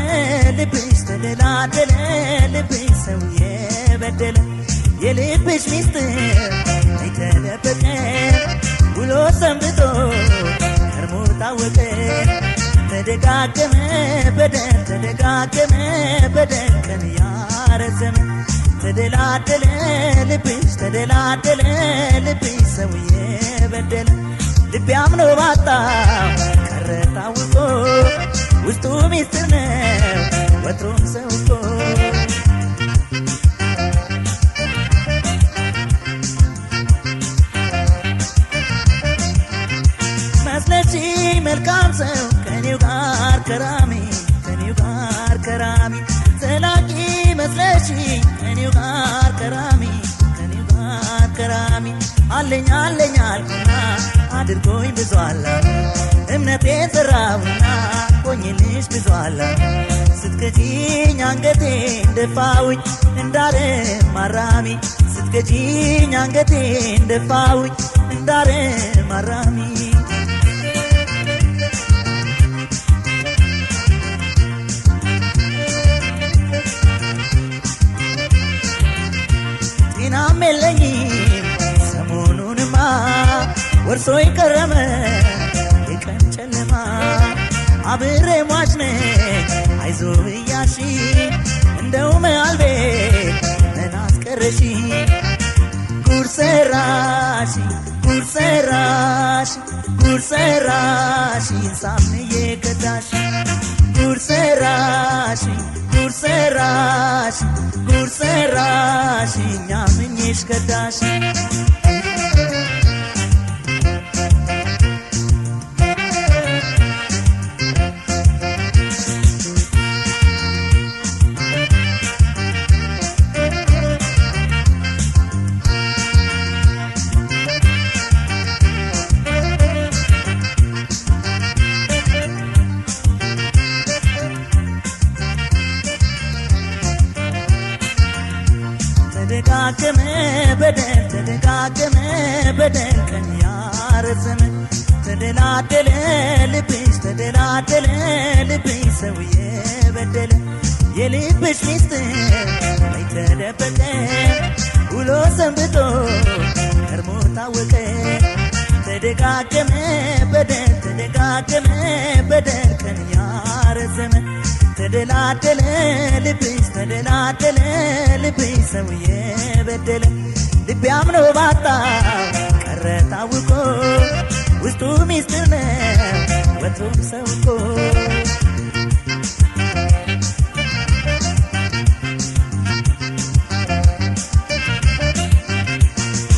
ልብሽ ተደላደለ ልብሽ ሰው የበደለ የልብሽ ሚስጥር አይተደበቀ ውሎ ሰንብቶ ከርሞ ታወቀ ተደጋገመ በደን ቀን ያረዘመ ተደላደለ ልብሽ ልብሽ ሰው የበደለ ልቤ አምኖ ባጣው ቀረ ታውቆ ውስጡ ሚስጥር ነው ወትሮም ሰው እኮ መስለች መልካም ሰው ከኔው ጋር ከራሚ ዘላቂ መስለች ከኔው ጋር ከራሚ አለኝ አልኩና አድርጎኝ ብዙ አላ እምነቴን ዘራውና ቆኝልሽ ብዙ አላ ስትከጂኝ አንገቴን ደፋውኝ እንዳረም ማራሚ ስትከጂኝ አንገቴን ደፋውኝ እንዳረም ማራሚ ጤናም የለኝም ሰሞኑንማ ወርሶኝ ከረመ የቀን ጨለማ አብሬ ሟች ነኝ አይዞህ እያልሽ እንደው መሃል ቤት ምን አስቀረሽ ጉድ ሰራሽ ሳምዬ ከዳሽ ጉድ ሰራሽ እኛምኜሽ ከዳሽ ተደጋገመ በደን ቀን ያረዘመ ተደላደለ ልብሽ ሰው የበደለ የልብሽ ሚስጥር አይተደበቀ ውሎ ሰንብቶ ከርሞ ታወቀ ተደጋገመ በደን ቀን ያረዘመ ተደላደለ ልብሽ ሰው የበደለ ልቤ አምኖ ባጣው ቀረ ታውቆ ውስጡ ሚስጥር ነው ወትሮም ሰው እኮ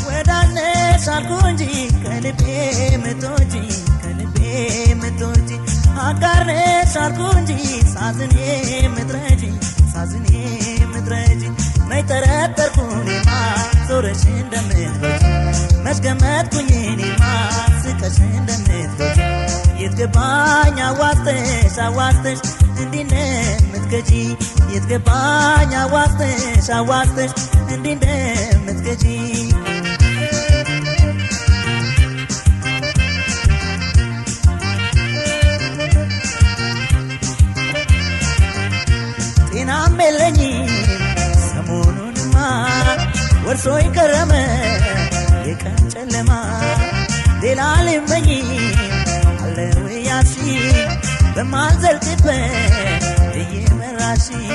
ወዳነሽ አልኩ እንጂ ከልቤ ምቶጂ አጋርነሽ አልኩ እንጂ ሳዝኔ ምትረጂ መይጠረጠርኩ እኔማ ዞረሽ እንደምትወጂ መሽገመትኩኝ እኔማ ስቀሽ እንደምትወጂ የት ገባኝ አዋስተሽ አዋስተሽ እንዲህ እንደምትገጂ የት ገባኝ አዋስተሽ እንዲህ እንደምትገጂ ጤናም የለኝም ሰሞኑንማ ወርሶኝ ከረመ የቀን ጨለማ ሌላ ልመኝም አለው ያልሽኝ በማልዘልቅበት እየመራሽኝ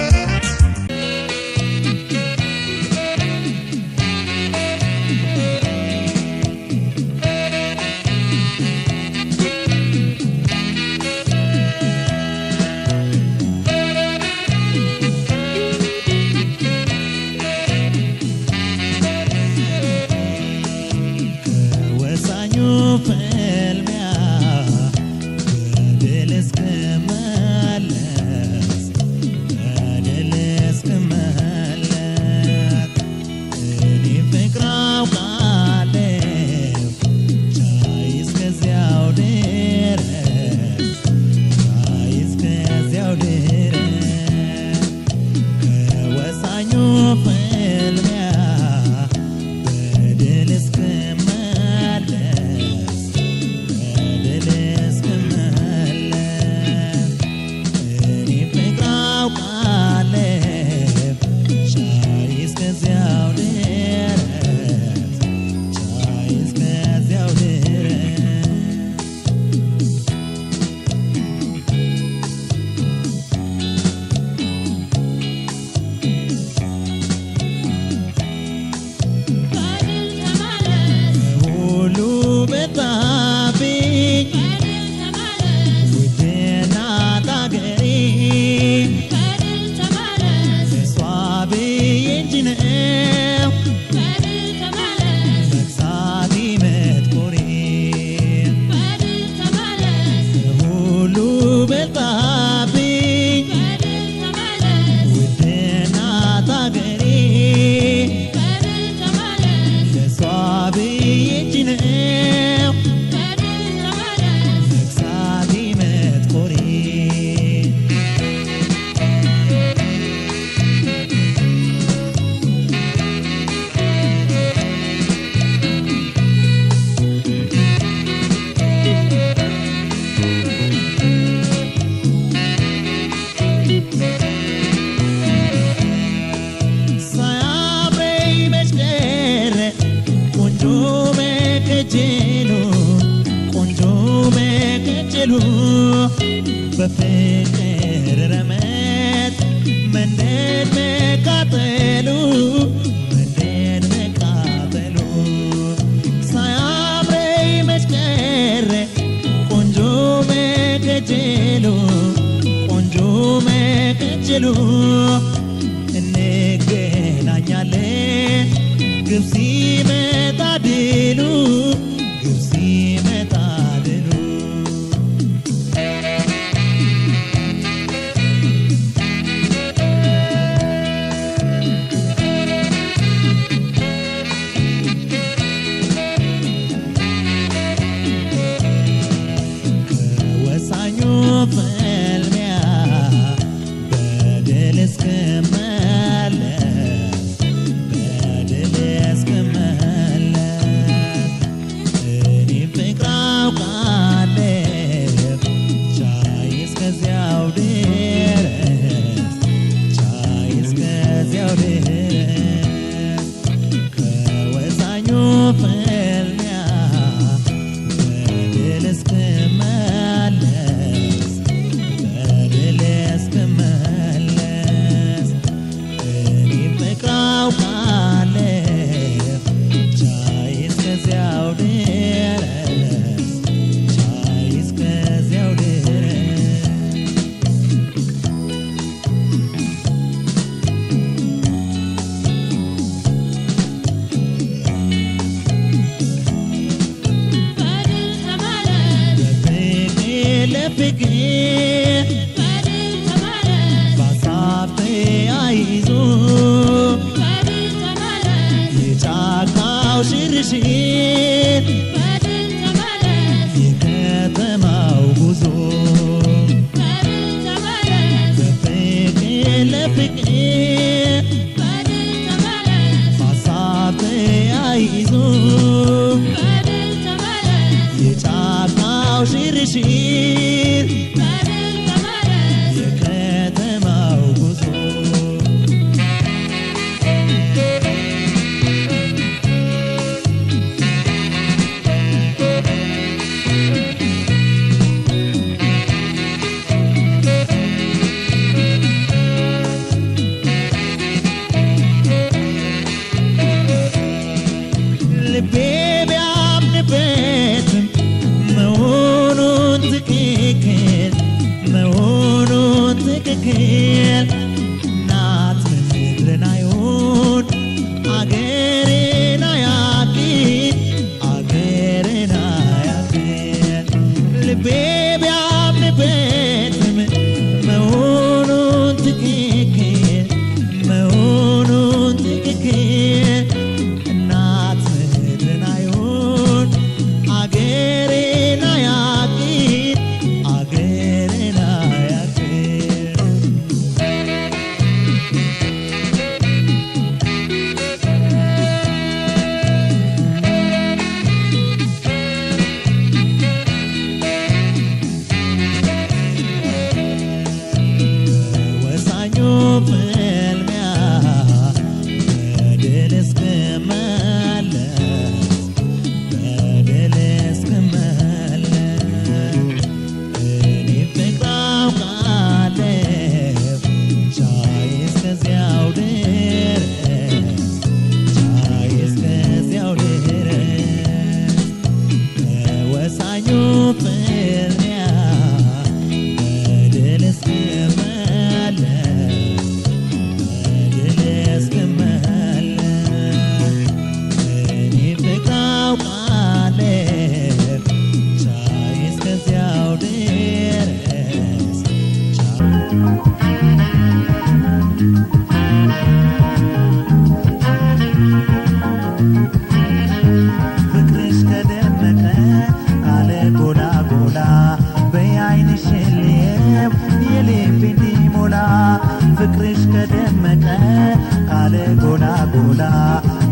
በፍቅር ረመት መንደድ መቃጠሉ ሳያምረኝ መች ቀረ ቆንጆ መከጀሉ እንገናኛለን ግብ ሲመጣ ድሉ ፍልሚያ በድል እስክመለስ እኔም ፍቅር አውቃለሁ ቻይ እስከዚያው ድረስ ከወሳኙ ፍልሚያ በድል እስክመለስ እኔም ፍቅር አውቃለሁ ቻይ እስከዚያው ድረስ ለፍቅር በሀሳብ ተያይዞ የጫካው ሽርሽር የከተማው ጉዞ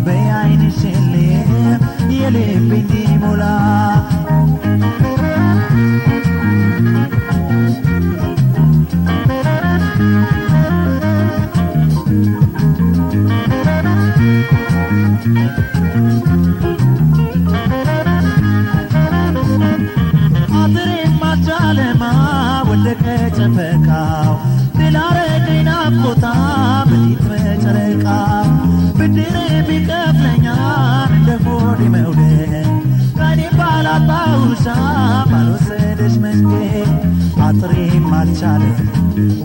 በዓይንሽ ልየው የልቤ እንዲሞላ አጥሬም አልቻለማ ወደቀ ጨፈቃው ድል አረገኝ ናፍቆታ በፊት በጨረቃው ብድር ቢከፍለኛል እንደ ሆዴ መውደድ ከእኔ ባላጣሁሻ ባልወሰደሽ መንገድ አጥሬም አልቻለም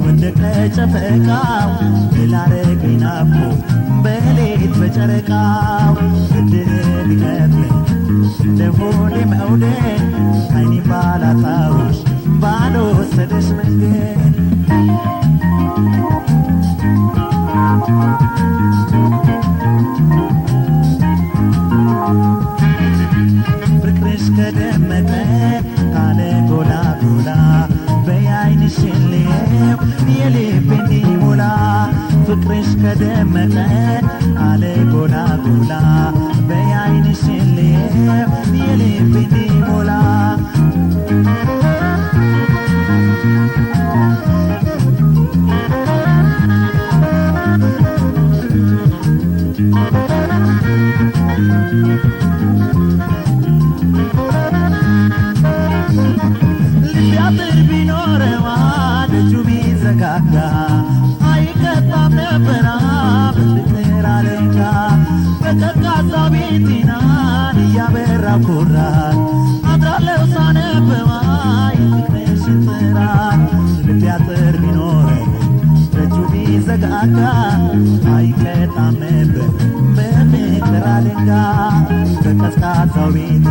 ወደቀ ጨፈቃው ድል አረገኝ ናፍቆት በሌት በጨረቃው ብድር ቢከፍለኝ እንደ ሆዴ መውደድ ከእኔ ባላጣሁሽ ባልወሰደሽ መንገድ ፍቅርሽ ከደመቀ ካለ ጎላ ጎላ በዓይንሽ ልየው የልቤ እንዲሞላ ፍቅርሽ ከደመቀ ካለ ጎላ ጎላ በዓይንሽ ልየው የልቤ እንዲሞላ ልቤ አጥር ቢኖረዋ ደጁ ቢዘጋጋ አይቀጣም ነበራ በፍቅር አለንጋ በቀዝቃዛ ቤቴናን እያበራ ኩራት አድራለሁ ሳነበዋ የፍቅርሽን ጥራት ልቤ አጥር ቢኖረው ደጁ ቢዘጋጋ አይቀጣም ነበር በፍቅር አለንጋ በቀዝቃዛው ቤቴ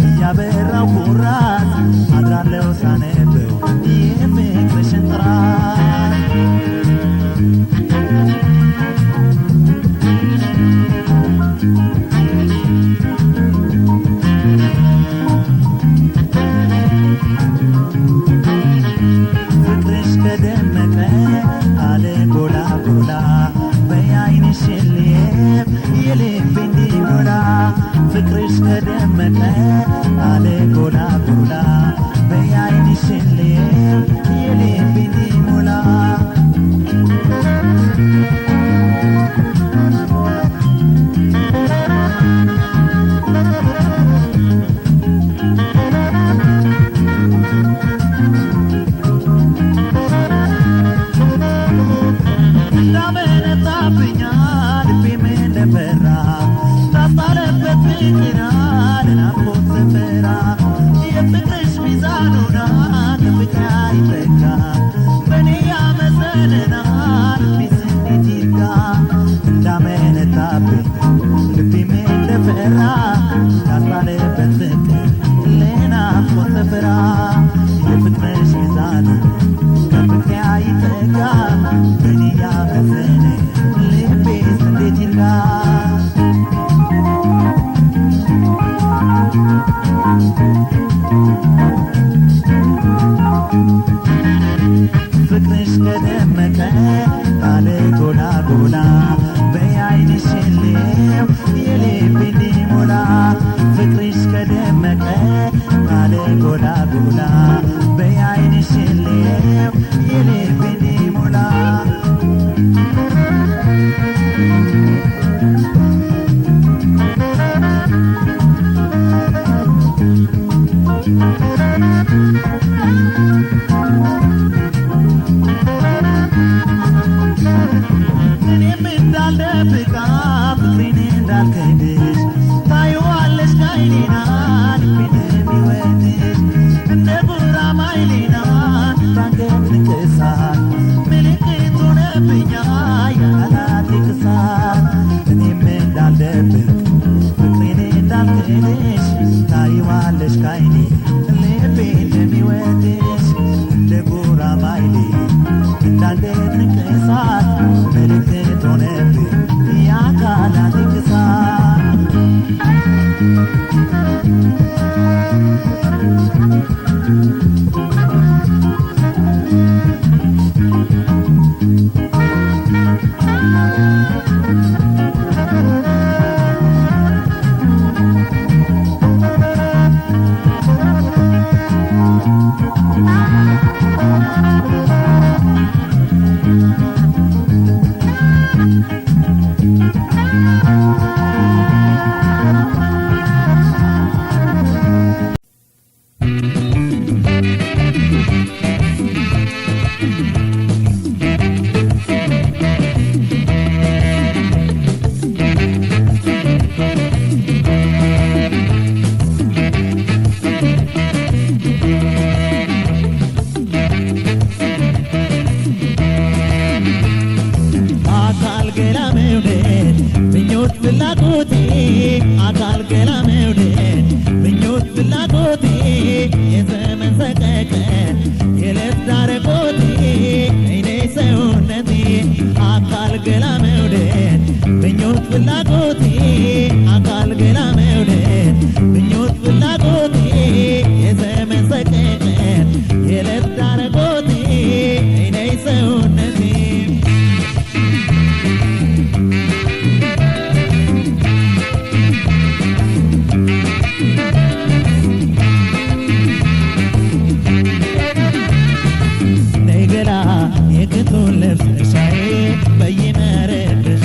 እያበራው ኩራት አድራለሁ ሳነበው የፍቅርሽን ጥራት ፍቅርሽ ከደመቀ አለ ጎላ ጎላ በዓይንሽ ልየው የልቤ እንዲሞላ ፍቅርሽ ከደመቀ አለ ጎላ ጎላ በዓይንሽ ልየው የልቤ እንዲሞላ እንዳመነታብኛ ልቤም እንደፈራ ታስጣለበት ፍቅራ ለናፍቆት ዘፈራ የፍቅርሽ ሚዛኑና ከፍቅር አይተካ በእኔ ያመዘነና ልቤስ እንዴት ይርጋ እንዳመነታብኝ ልቤም እንደፈራ ታስጣለበት ፍቅር ለናፍቆት ዘፈራ የፍቅርሽ ሚዛኑ ከፍቅር አይተካ በእኔ ያመዘነ ልቤስ እንዴት ይርጋ ፍቅርሽ ከደመቀ ካለ ጎላ ጎላ በዓይንሽ ልየው የልቤ እንዲሞላ ፍቅርሽ ከደመቀ ካለ ጎላ ጎላ በዓይንሽ ልየው የልቤ እንዲሞላ እኔም እንዳልደብቃ ፍቅሬን እንዳልክድሽ ታይዋለሽ ከዓይኔና ልቤን የሚወድሽ እንደ ጉራማይሌና ባንገት ንቅሳት ምልክት ሆነብኛ የቃላት ክሳት እኔም እንዳልደብቅ ፍቅሬን እንዳልክድሽ ታይዋለሽ ከዓይኔ ልቤን የሚወድሽ እንደ ጉራማይሌ እንዳንገት ንቅሳት ምልክት ሆነብኝ የአካላት ክሳት ፍላጎቴ አካል ገላ መውደድ ምኞት ፍላጎቴ የዘመን ሰቀቀን የዕለት ዳረጎቴ አይኔ ሰውነቴ አካል ገላ መውደድ ምኞት ፍላጎቴ አካል ገላ መውደድ ምኞት ፍላጎቴ የዘመን ሰቀቀን የዕለት ዳረጎቴ አይኔ ሰውነቴ የክቱን ልብስሻዬ በይመረብሽ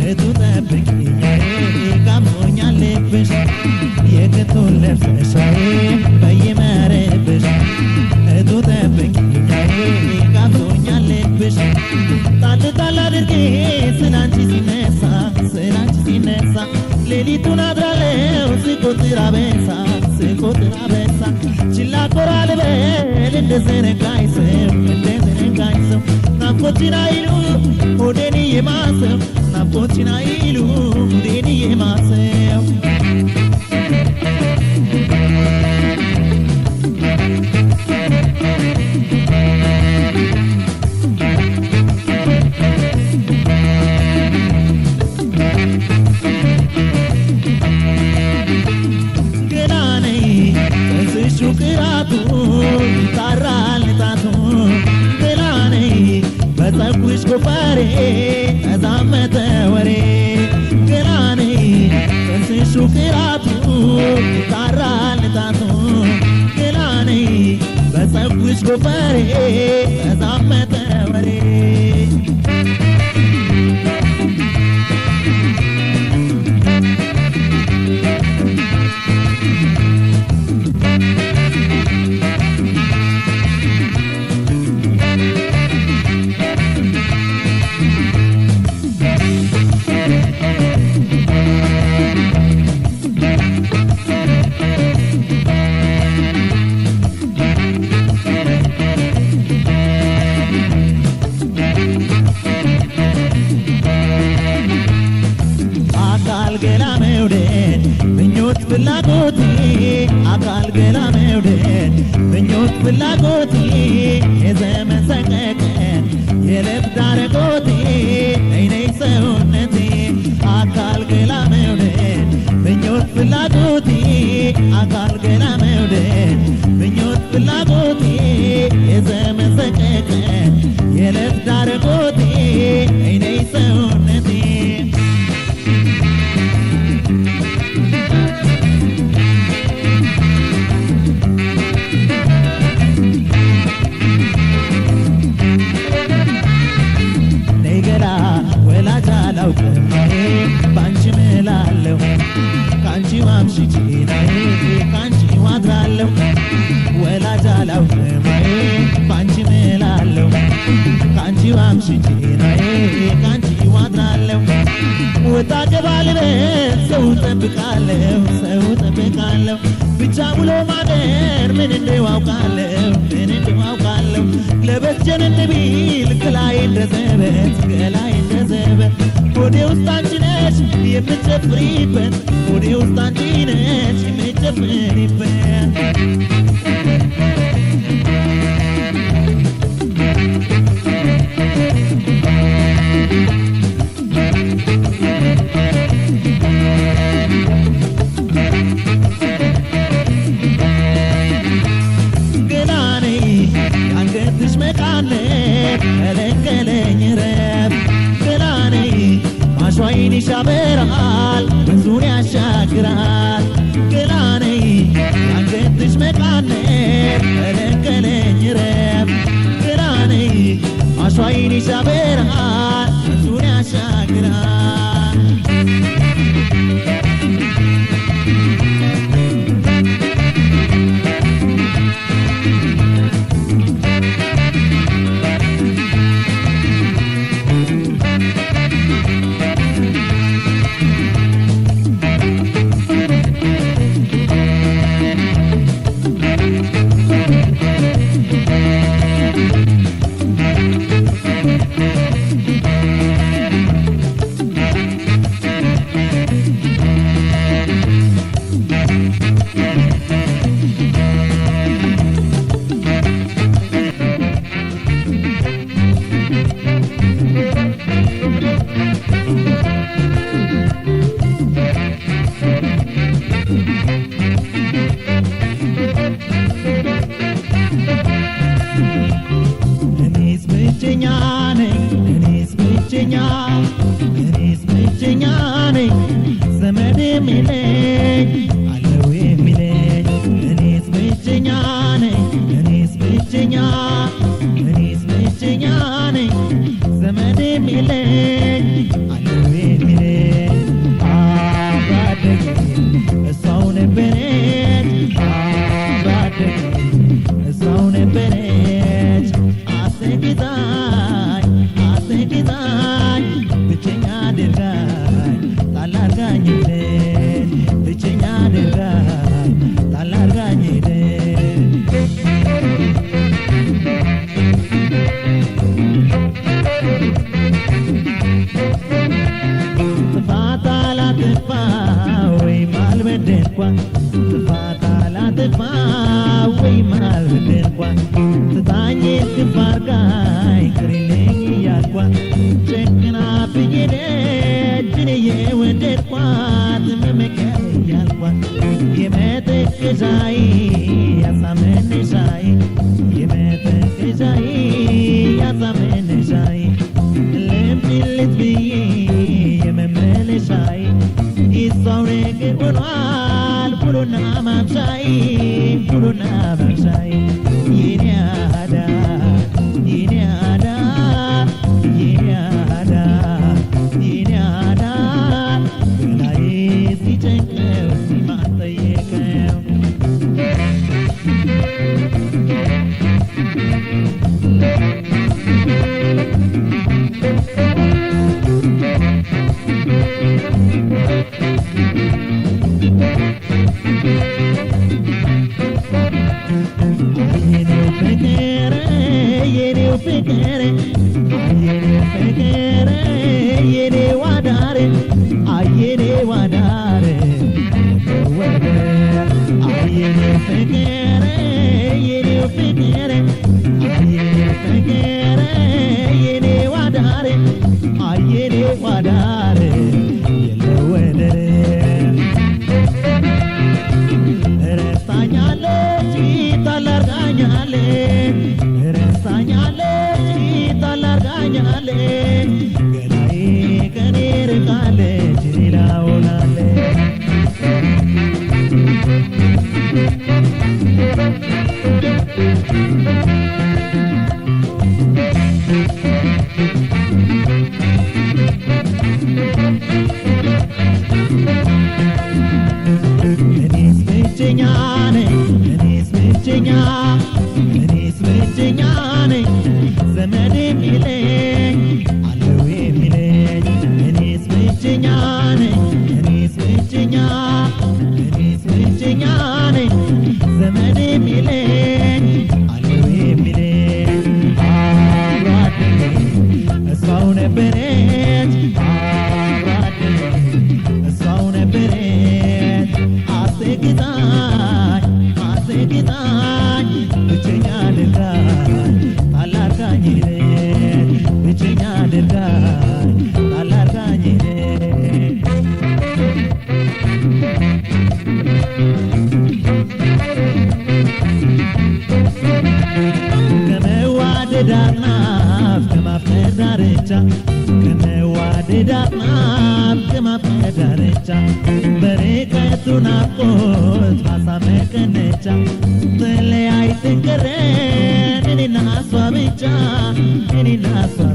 እቱ ጠብቂኛዬ ጋብቶኛል ልብሽ የክቱን ልብስሻዬ በይመረብሽ እቱ ጠብቂኛዬ ጋብቶኛል ልብሽ ጣል ጣል አድርጌ ስላንቺ ሲነሳ ሌሊቱን አድራለው ስቆጥር አበሳ ችላ ኮራ ልበል እንደ ዘነጋኝ ሰው ናፍቆችን አይሉ ሆዴን የማሰው ናፍቆችን አይሉ ሆዴን የማሰው ገና ነይ ጥርስሽ ቅራቱ ይጣራል ንጣቱ በፀጉርሽ ጎፈሬ ተዛመተ ወሬ ገና ነይ ጥርስሽ ቅራቱ ይጣራል ንጣቱ ገና ነይ በፀጉርሽ ጎፈሬ ተዛመተ ወሬ አካል ገላ መውደድ ምኞት ፍላጎቴ አካል ገላ መውደድ ምኞት ፍላጎቴ የዘመን ሰቀቀን የዕለት ዳረጎቴ አይኔ ሰውነቴ አካል ገላ መውደድ ምኞት ፍላጎቴ አካል ገላ መውደድ ምኞት ፍላጎቴ የዘመን ሰቀቀን የዕለት ዳረጎቴ አይኔ ሰውነቴ ወላጅ አላውቅም ባንቺ ምላለሁ ካንቺ ማምሽቼ ካንቺ ዋድራለሁ ወላጅ አላውቅም ባንቺ ምላለሁ ካንቺ ማምሽቼ ካንቺ ዋድራለሁ ወጣ ገባ ልበል ሰው ጠብቃለሁ ብቻ ውሎ ማደር ምን እንደው አውቃለሁ ለበጀን ቢል ገላዬ እንደዘበት ሆዴ ውስጥ አንቺ ነሽ የምትጨፍሪበት ሆዴ ውስጥ አንቺ ነሽ የምትጨፍሪበት ገና ነይ አንገትሽ መቃነት ከለከለኝ ረብ ገና ነይ ማሸዋይንሽ ያበራል ወንዙን ያሻግራል ገና ነይ አንገትሽ መቃነት ከለከለኝ ረብ ገና ነይ ማሸዋይንሽ ያበራል ወንዙን ያሻግራል የሚለኝ አለው የሚለኝ እኔስ ብቸኛ ነኝ እኔስ ብቸኛ ነኝ ዘመድ የሚለኝ አለው የሚለኝ አባደግ እሷው ነበረች አባደግ እሷው ነበረች አሰግታኝ ብቸኛ አድርጋኝ ጣላርጋኝ ሄደች ብቸኛ አድርጋኝ ጣላርጋኝ ሄደች ጥፋት አላጠፋ ወይም አልበደልኳት ጥፋት አላጠፋ ወይም አልበደልኳት ትታኝ እቅፍ አርጋኝ ቅሪልኝ እያልኳት ጨክናብኝ ሄደች እኔ የወደድኳት መመኪያ እያልኳት የመተከዛይ ያሳመነሻይ የመተከዛይ ያሳመነሻይ ልምድልት ብዬ የመመለሻይ ይሷው ነገር ሆኗል ቡሉና ማምሻይ የኔ አዳ የኔ አዳ የኔ አዳ የኔ አዳ ገላዬ ሲጨንቀው ማን ጠየቀው የኔው ፍቅር የኔ ዋዳር አየኔ ዋዳር አየኔው ፍቅር የኔው ፍቅር የኔ ዋዳር አየኔ ዋዳር የለወደር ረስታኛለች ታላርጋኛለች ረስታኛለች ታላርጋኛለች ገላዬ ከኔ ርቃለች ሌላ ሆናለች እኔስ ብቸኛ ነኝ እኔስ ብቸኛ ነኝ ዘመድ የሚለኝ አለው የሚለኝ እኔስ ብቸኛ ነኝ እኔስ ብቸኛ ነኝ ዘመድ የሚለኝ አለው የሚለኝ አብሮ አደገኝ እሷው ነበረች አብሮ አደገኝ እሷው ነበረች አሰግታኝ ብቸኛ አድርጋኝ ጣላርጋኝ ሄደች ብቸኛ አድርጋኝ ጣላርጋኝ ሄደች ከመዋደድ አጥናፍ ከማፍቀር ዳርቻ ከመዋደድ አጥናፍ ከማፍቀር ዳርቻ በርቀቱ ናፍቆት ማሳብ መቀነቻ ተለያይተን ቀረን እኔና እሷ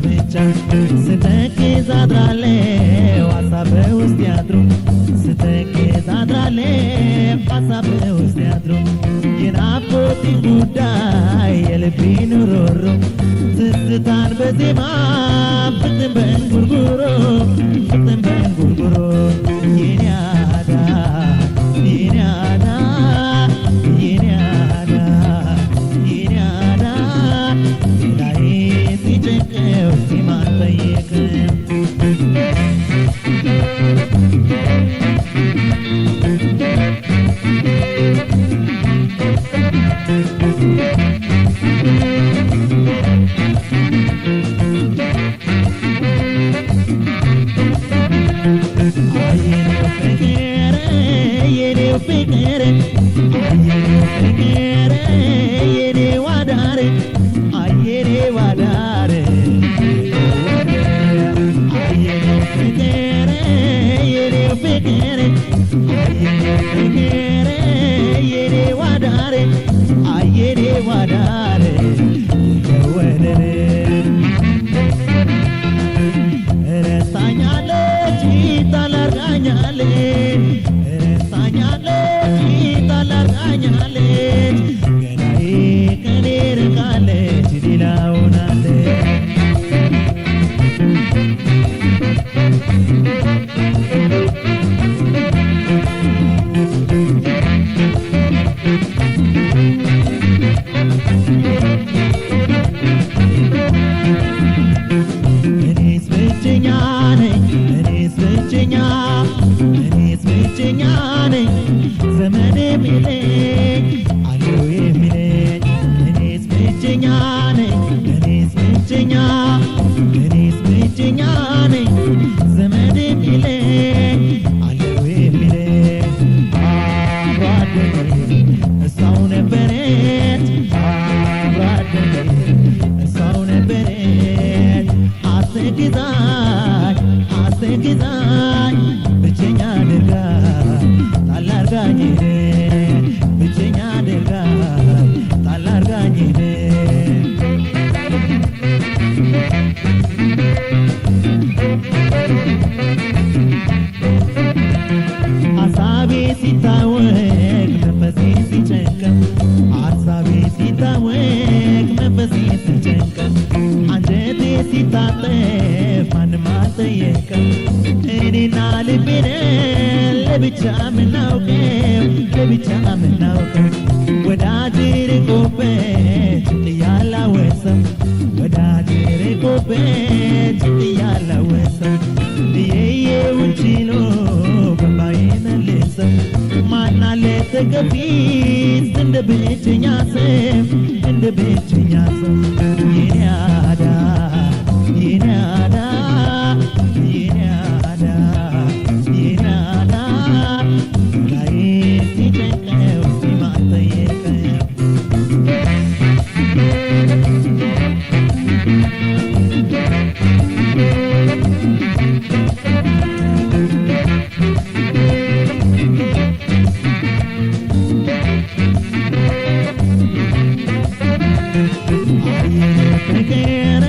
ብቻ ስተክዝ አድራለሁ ሀሳብ ውስጥ ያድሮ ስተክዝ አድራለሁ ሀሳብ ውስጥ ያድሮ የናፍቆቴን ጉዳይ የልቤን ሮሮ ትዝታን በዜማ ፍቅርን በእንጉርጉሮ የኔ አዳ የኔ አዳ የኔ አዳ የኔ አዳ ገላዬ ሲጨንቀው ማን ጠየቀው የኔው ፍቅር የኔ ዋዳር አየኔ ዋዳር አየኔው ፍቅር የኔው ፍቅር አየኔ ፍቅር የኔ ዋዳሬ አየኔ ዋዳሬ ወደሬ ረሳኛለች ታላርጋኛለች ረሳኛለች ታላርጋኛለች ገናዬ ከኔ ርቃለች ሌላ ሆናለች እኔስ ብቸኛ ነኝ እኔስ ብቸኛ እኔስ ብቸኛ ነኝ ዘመዴም የለኝ አለው የሚለኝ እኔስ ብቸኛ ነኝ እኔስ ብቸኛ እኔስ ብቸኛ ነኝ ዘመዴም የለኝ አለው የሚለኝ አብሮ አደጌ እሷው ነበረች አብሮ አደጌ እሷው ነበረች አስገዛኝ አስገዛኝ ብቸኛ አድርጋ ታላርጋኝ ብቸኛ አድርጋ ታላርጋኝ ሀሳቤ ሲታወቅ መንፈሴ ሲጨንቀን ሀሳቤ ሲታወቅ መንፈሴ ሲጨንቀን አንጀቴ ሲታጠፍ ማንም አልጠየቀም እኔና ልቤ ነን ለብቻ ምናውቀው ለብቻ ምናውቀው ወዳጅ ርቆበት እያላወሰም ወዳጅ ርቆበት እያላወሰም የየውን ችሎ በባዬ መልሰም ማናለ ተገፊት እንደ ብቸኛ ሰው እንደ ብቸኛ ሰው የኔ አዳ የኔ አዳ የኔ አዳ የኔ አዳ ላይ ሲጨንቀው ሲማጠየቀው ፍቅር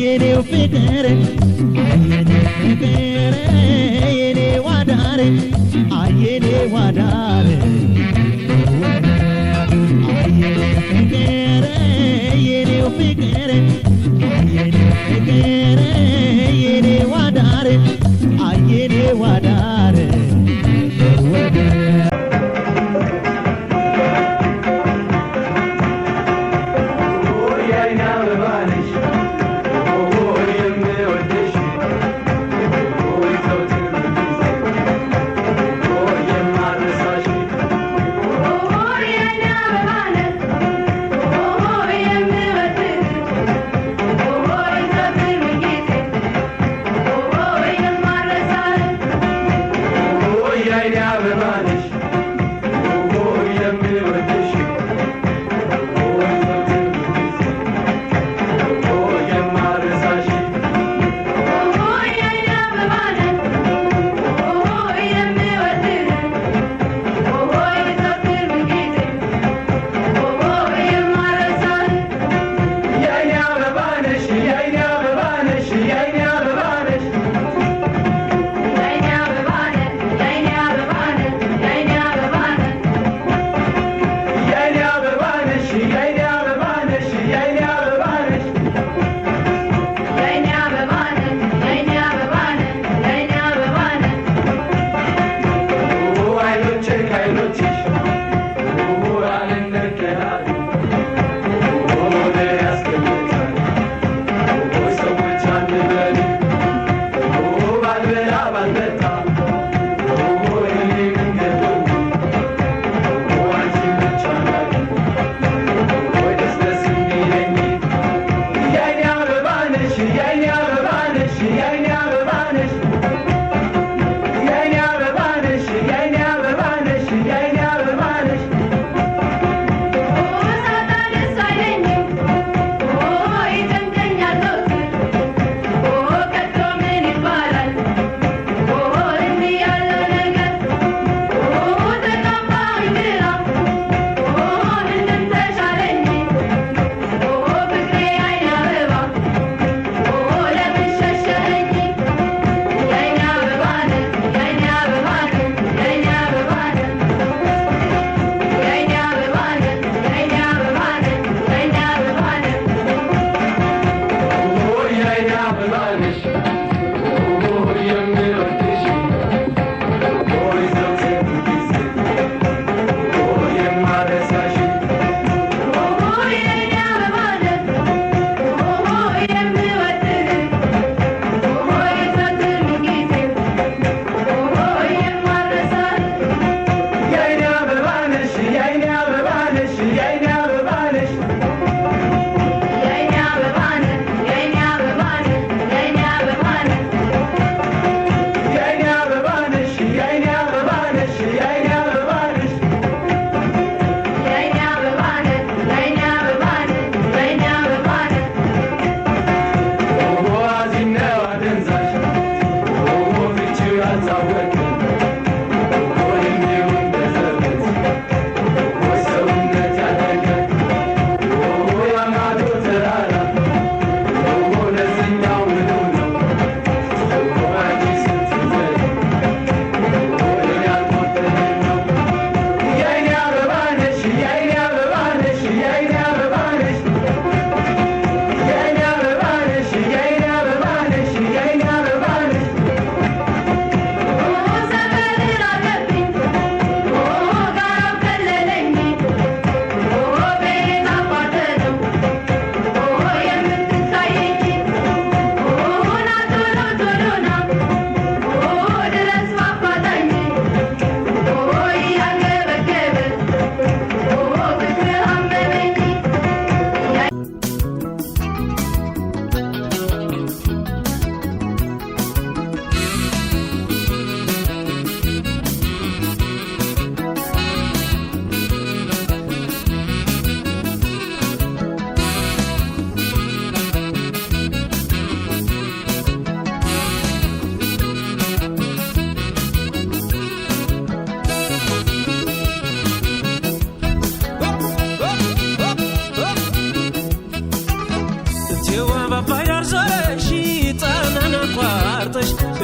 የኔው ፍቅር አየኔ ፍቅር የኔ ዋዳሬ አየኔ ዋዳሬ አየኔ ፍቅር የኔው ፍቅር አየኔ ፍቅር የኔ ዋዳሬ አየኔ ዋዳሬ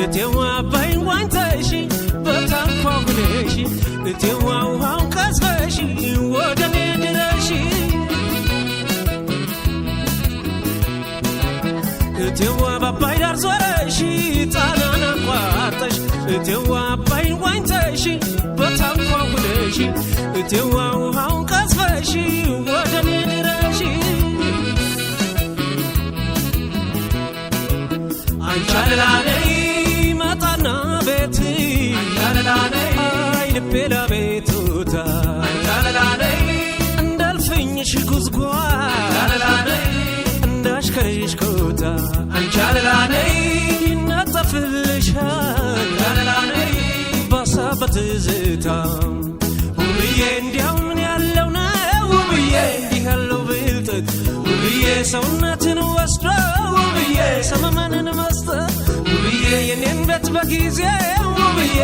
እቴዋ ባይን ዋንተሽ በታንኳኩነሽ እቴዋ ውሃውን ቀዝፈሽ ወደኔ ድረሽ እቴዋ ባባይ ዳር ዞረሽ ጣናን አቋርጠሽ እቴዋ ባይን ዋንተሽ በታንኳኩነሽ እቴዋ ውሃውን ቀዝፈሽ ወደኔ ድረሽ አንቻለላነይ መጣና ቤት አንቻለላነይ አይልቤላ ቤቱታ አንቻለላነይ እንዳልፈኝሽ ጉዝጓዝ አንቻለላነይ እንዳሽከርሽ ኮታ አንቻለላነይ ይናጠፍልሻል አንቻለላነይ ባሳበት ዝታ ውብዬ እንዲያው ምን ያለው ነው ውብዬ እንዲህ ያለው ብልጥት ውብዬ ሰውነትን ወስዶ ውብዬ ሰመመንን መስጠት ውብዬ የኔን ቤት በጊዜ ውብዬ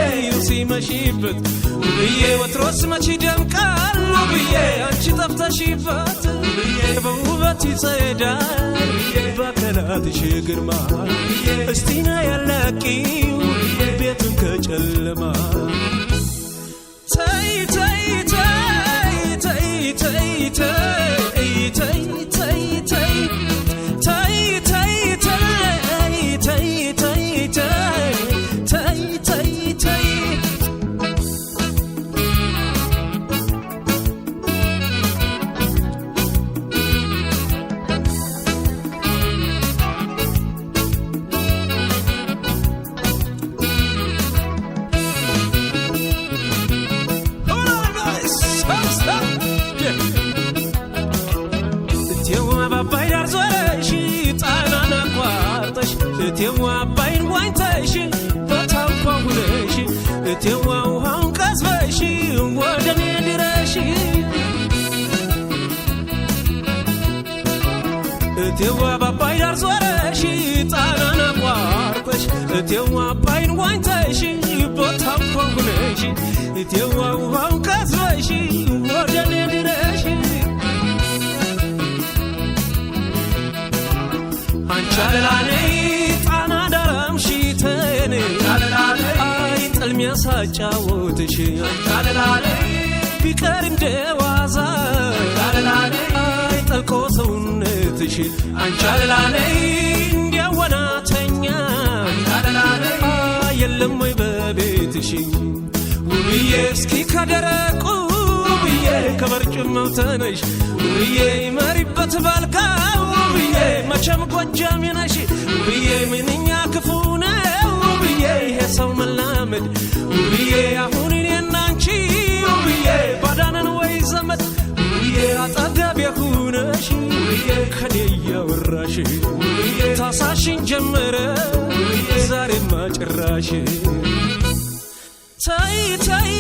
ሲመሽበት ውብዬ ወትሮስ መች ይደምቃል ውብዬ አንቺ ጠፍተሽበት ውብዬ በውበት ይጸዳል በአካላትሽ ግርማ እስቲና ያላቂው ቤቱን ከጨለማ ተይ ተይ ተይ ተይ ተይ ተይ ተይ ተይ እቴዋ ባይን ዋንተሽ በታንኳኩነሽ እቴዋ ውሃውን ቀዝፈሽ ወደኔ ድረሽ እቴዋ ባባይ ዳር ዞረሽ ጣናን አቋርጠሽ እቴዋ ባይን ዋንተሽ በታንኳኩነሽ እቴዋ ውሃውን ቀዝፈሽ ወደኔ ድረሽ አንቻለላነይ አይ ጥልሚያ ሳጫወትሽ ቢቀር እንደ ዋዛ አይ ጠልቆ ሰውነትሽ አንቻለላነይ እንዲያወናተኛ የለም ወይ በቤትሽ ውብዬ እስኪ ከደረቁ ውብዬ ከበርጩማው ተነሽ ውብዬ መሪበት ባልጋ ውብዬ መቼም ጎጃሜ ነሽ ውብዬ ምንኛ ክፉ ነው ውብዬ ይሄ ሰው መላመድ ውብዬ አሁን እኔና አንቺ ውብዬ ባዳነን ወይ ዘመድ ውብዬ አጠገቤ ሁነሽ ውብዬ ከኔ እያወራሽ ውብዬ ታሳሽኝ ጀመረ ዛሬማ ጭራሽ ተይ ተይ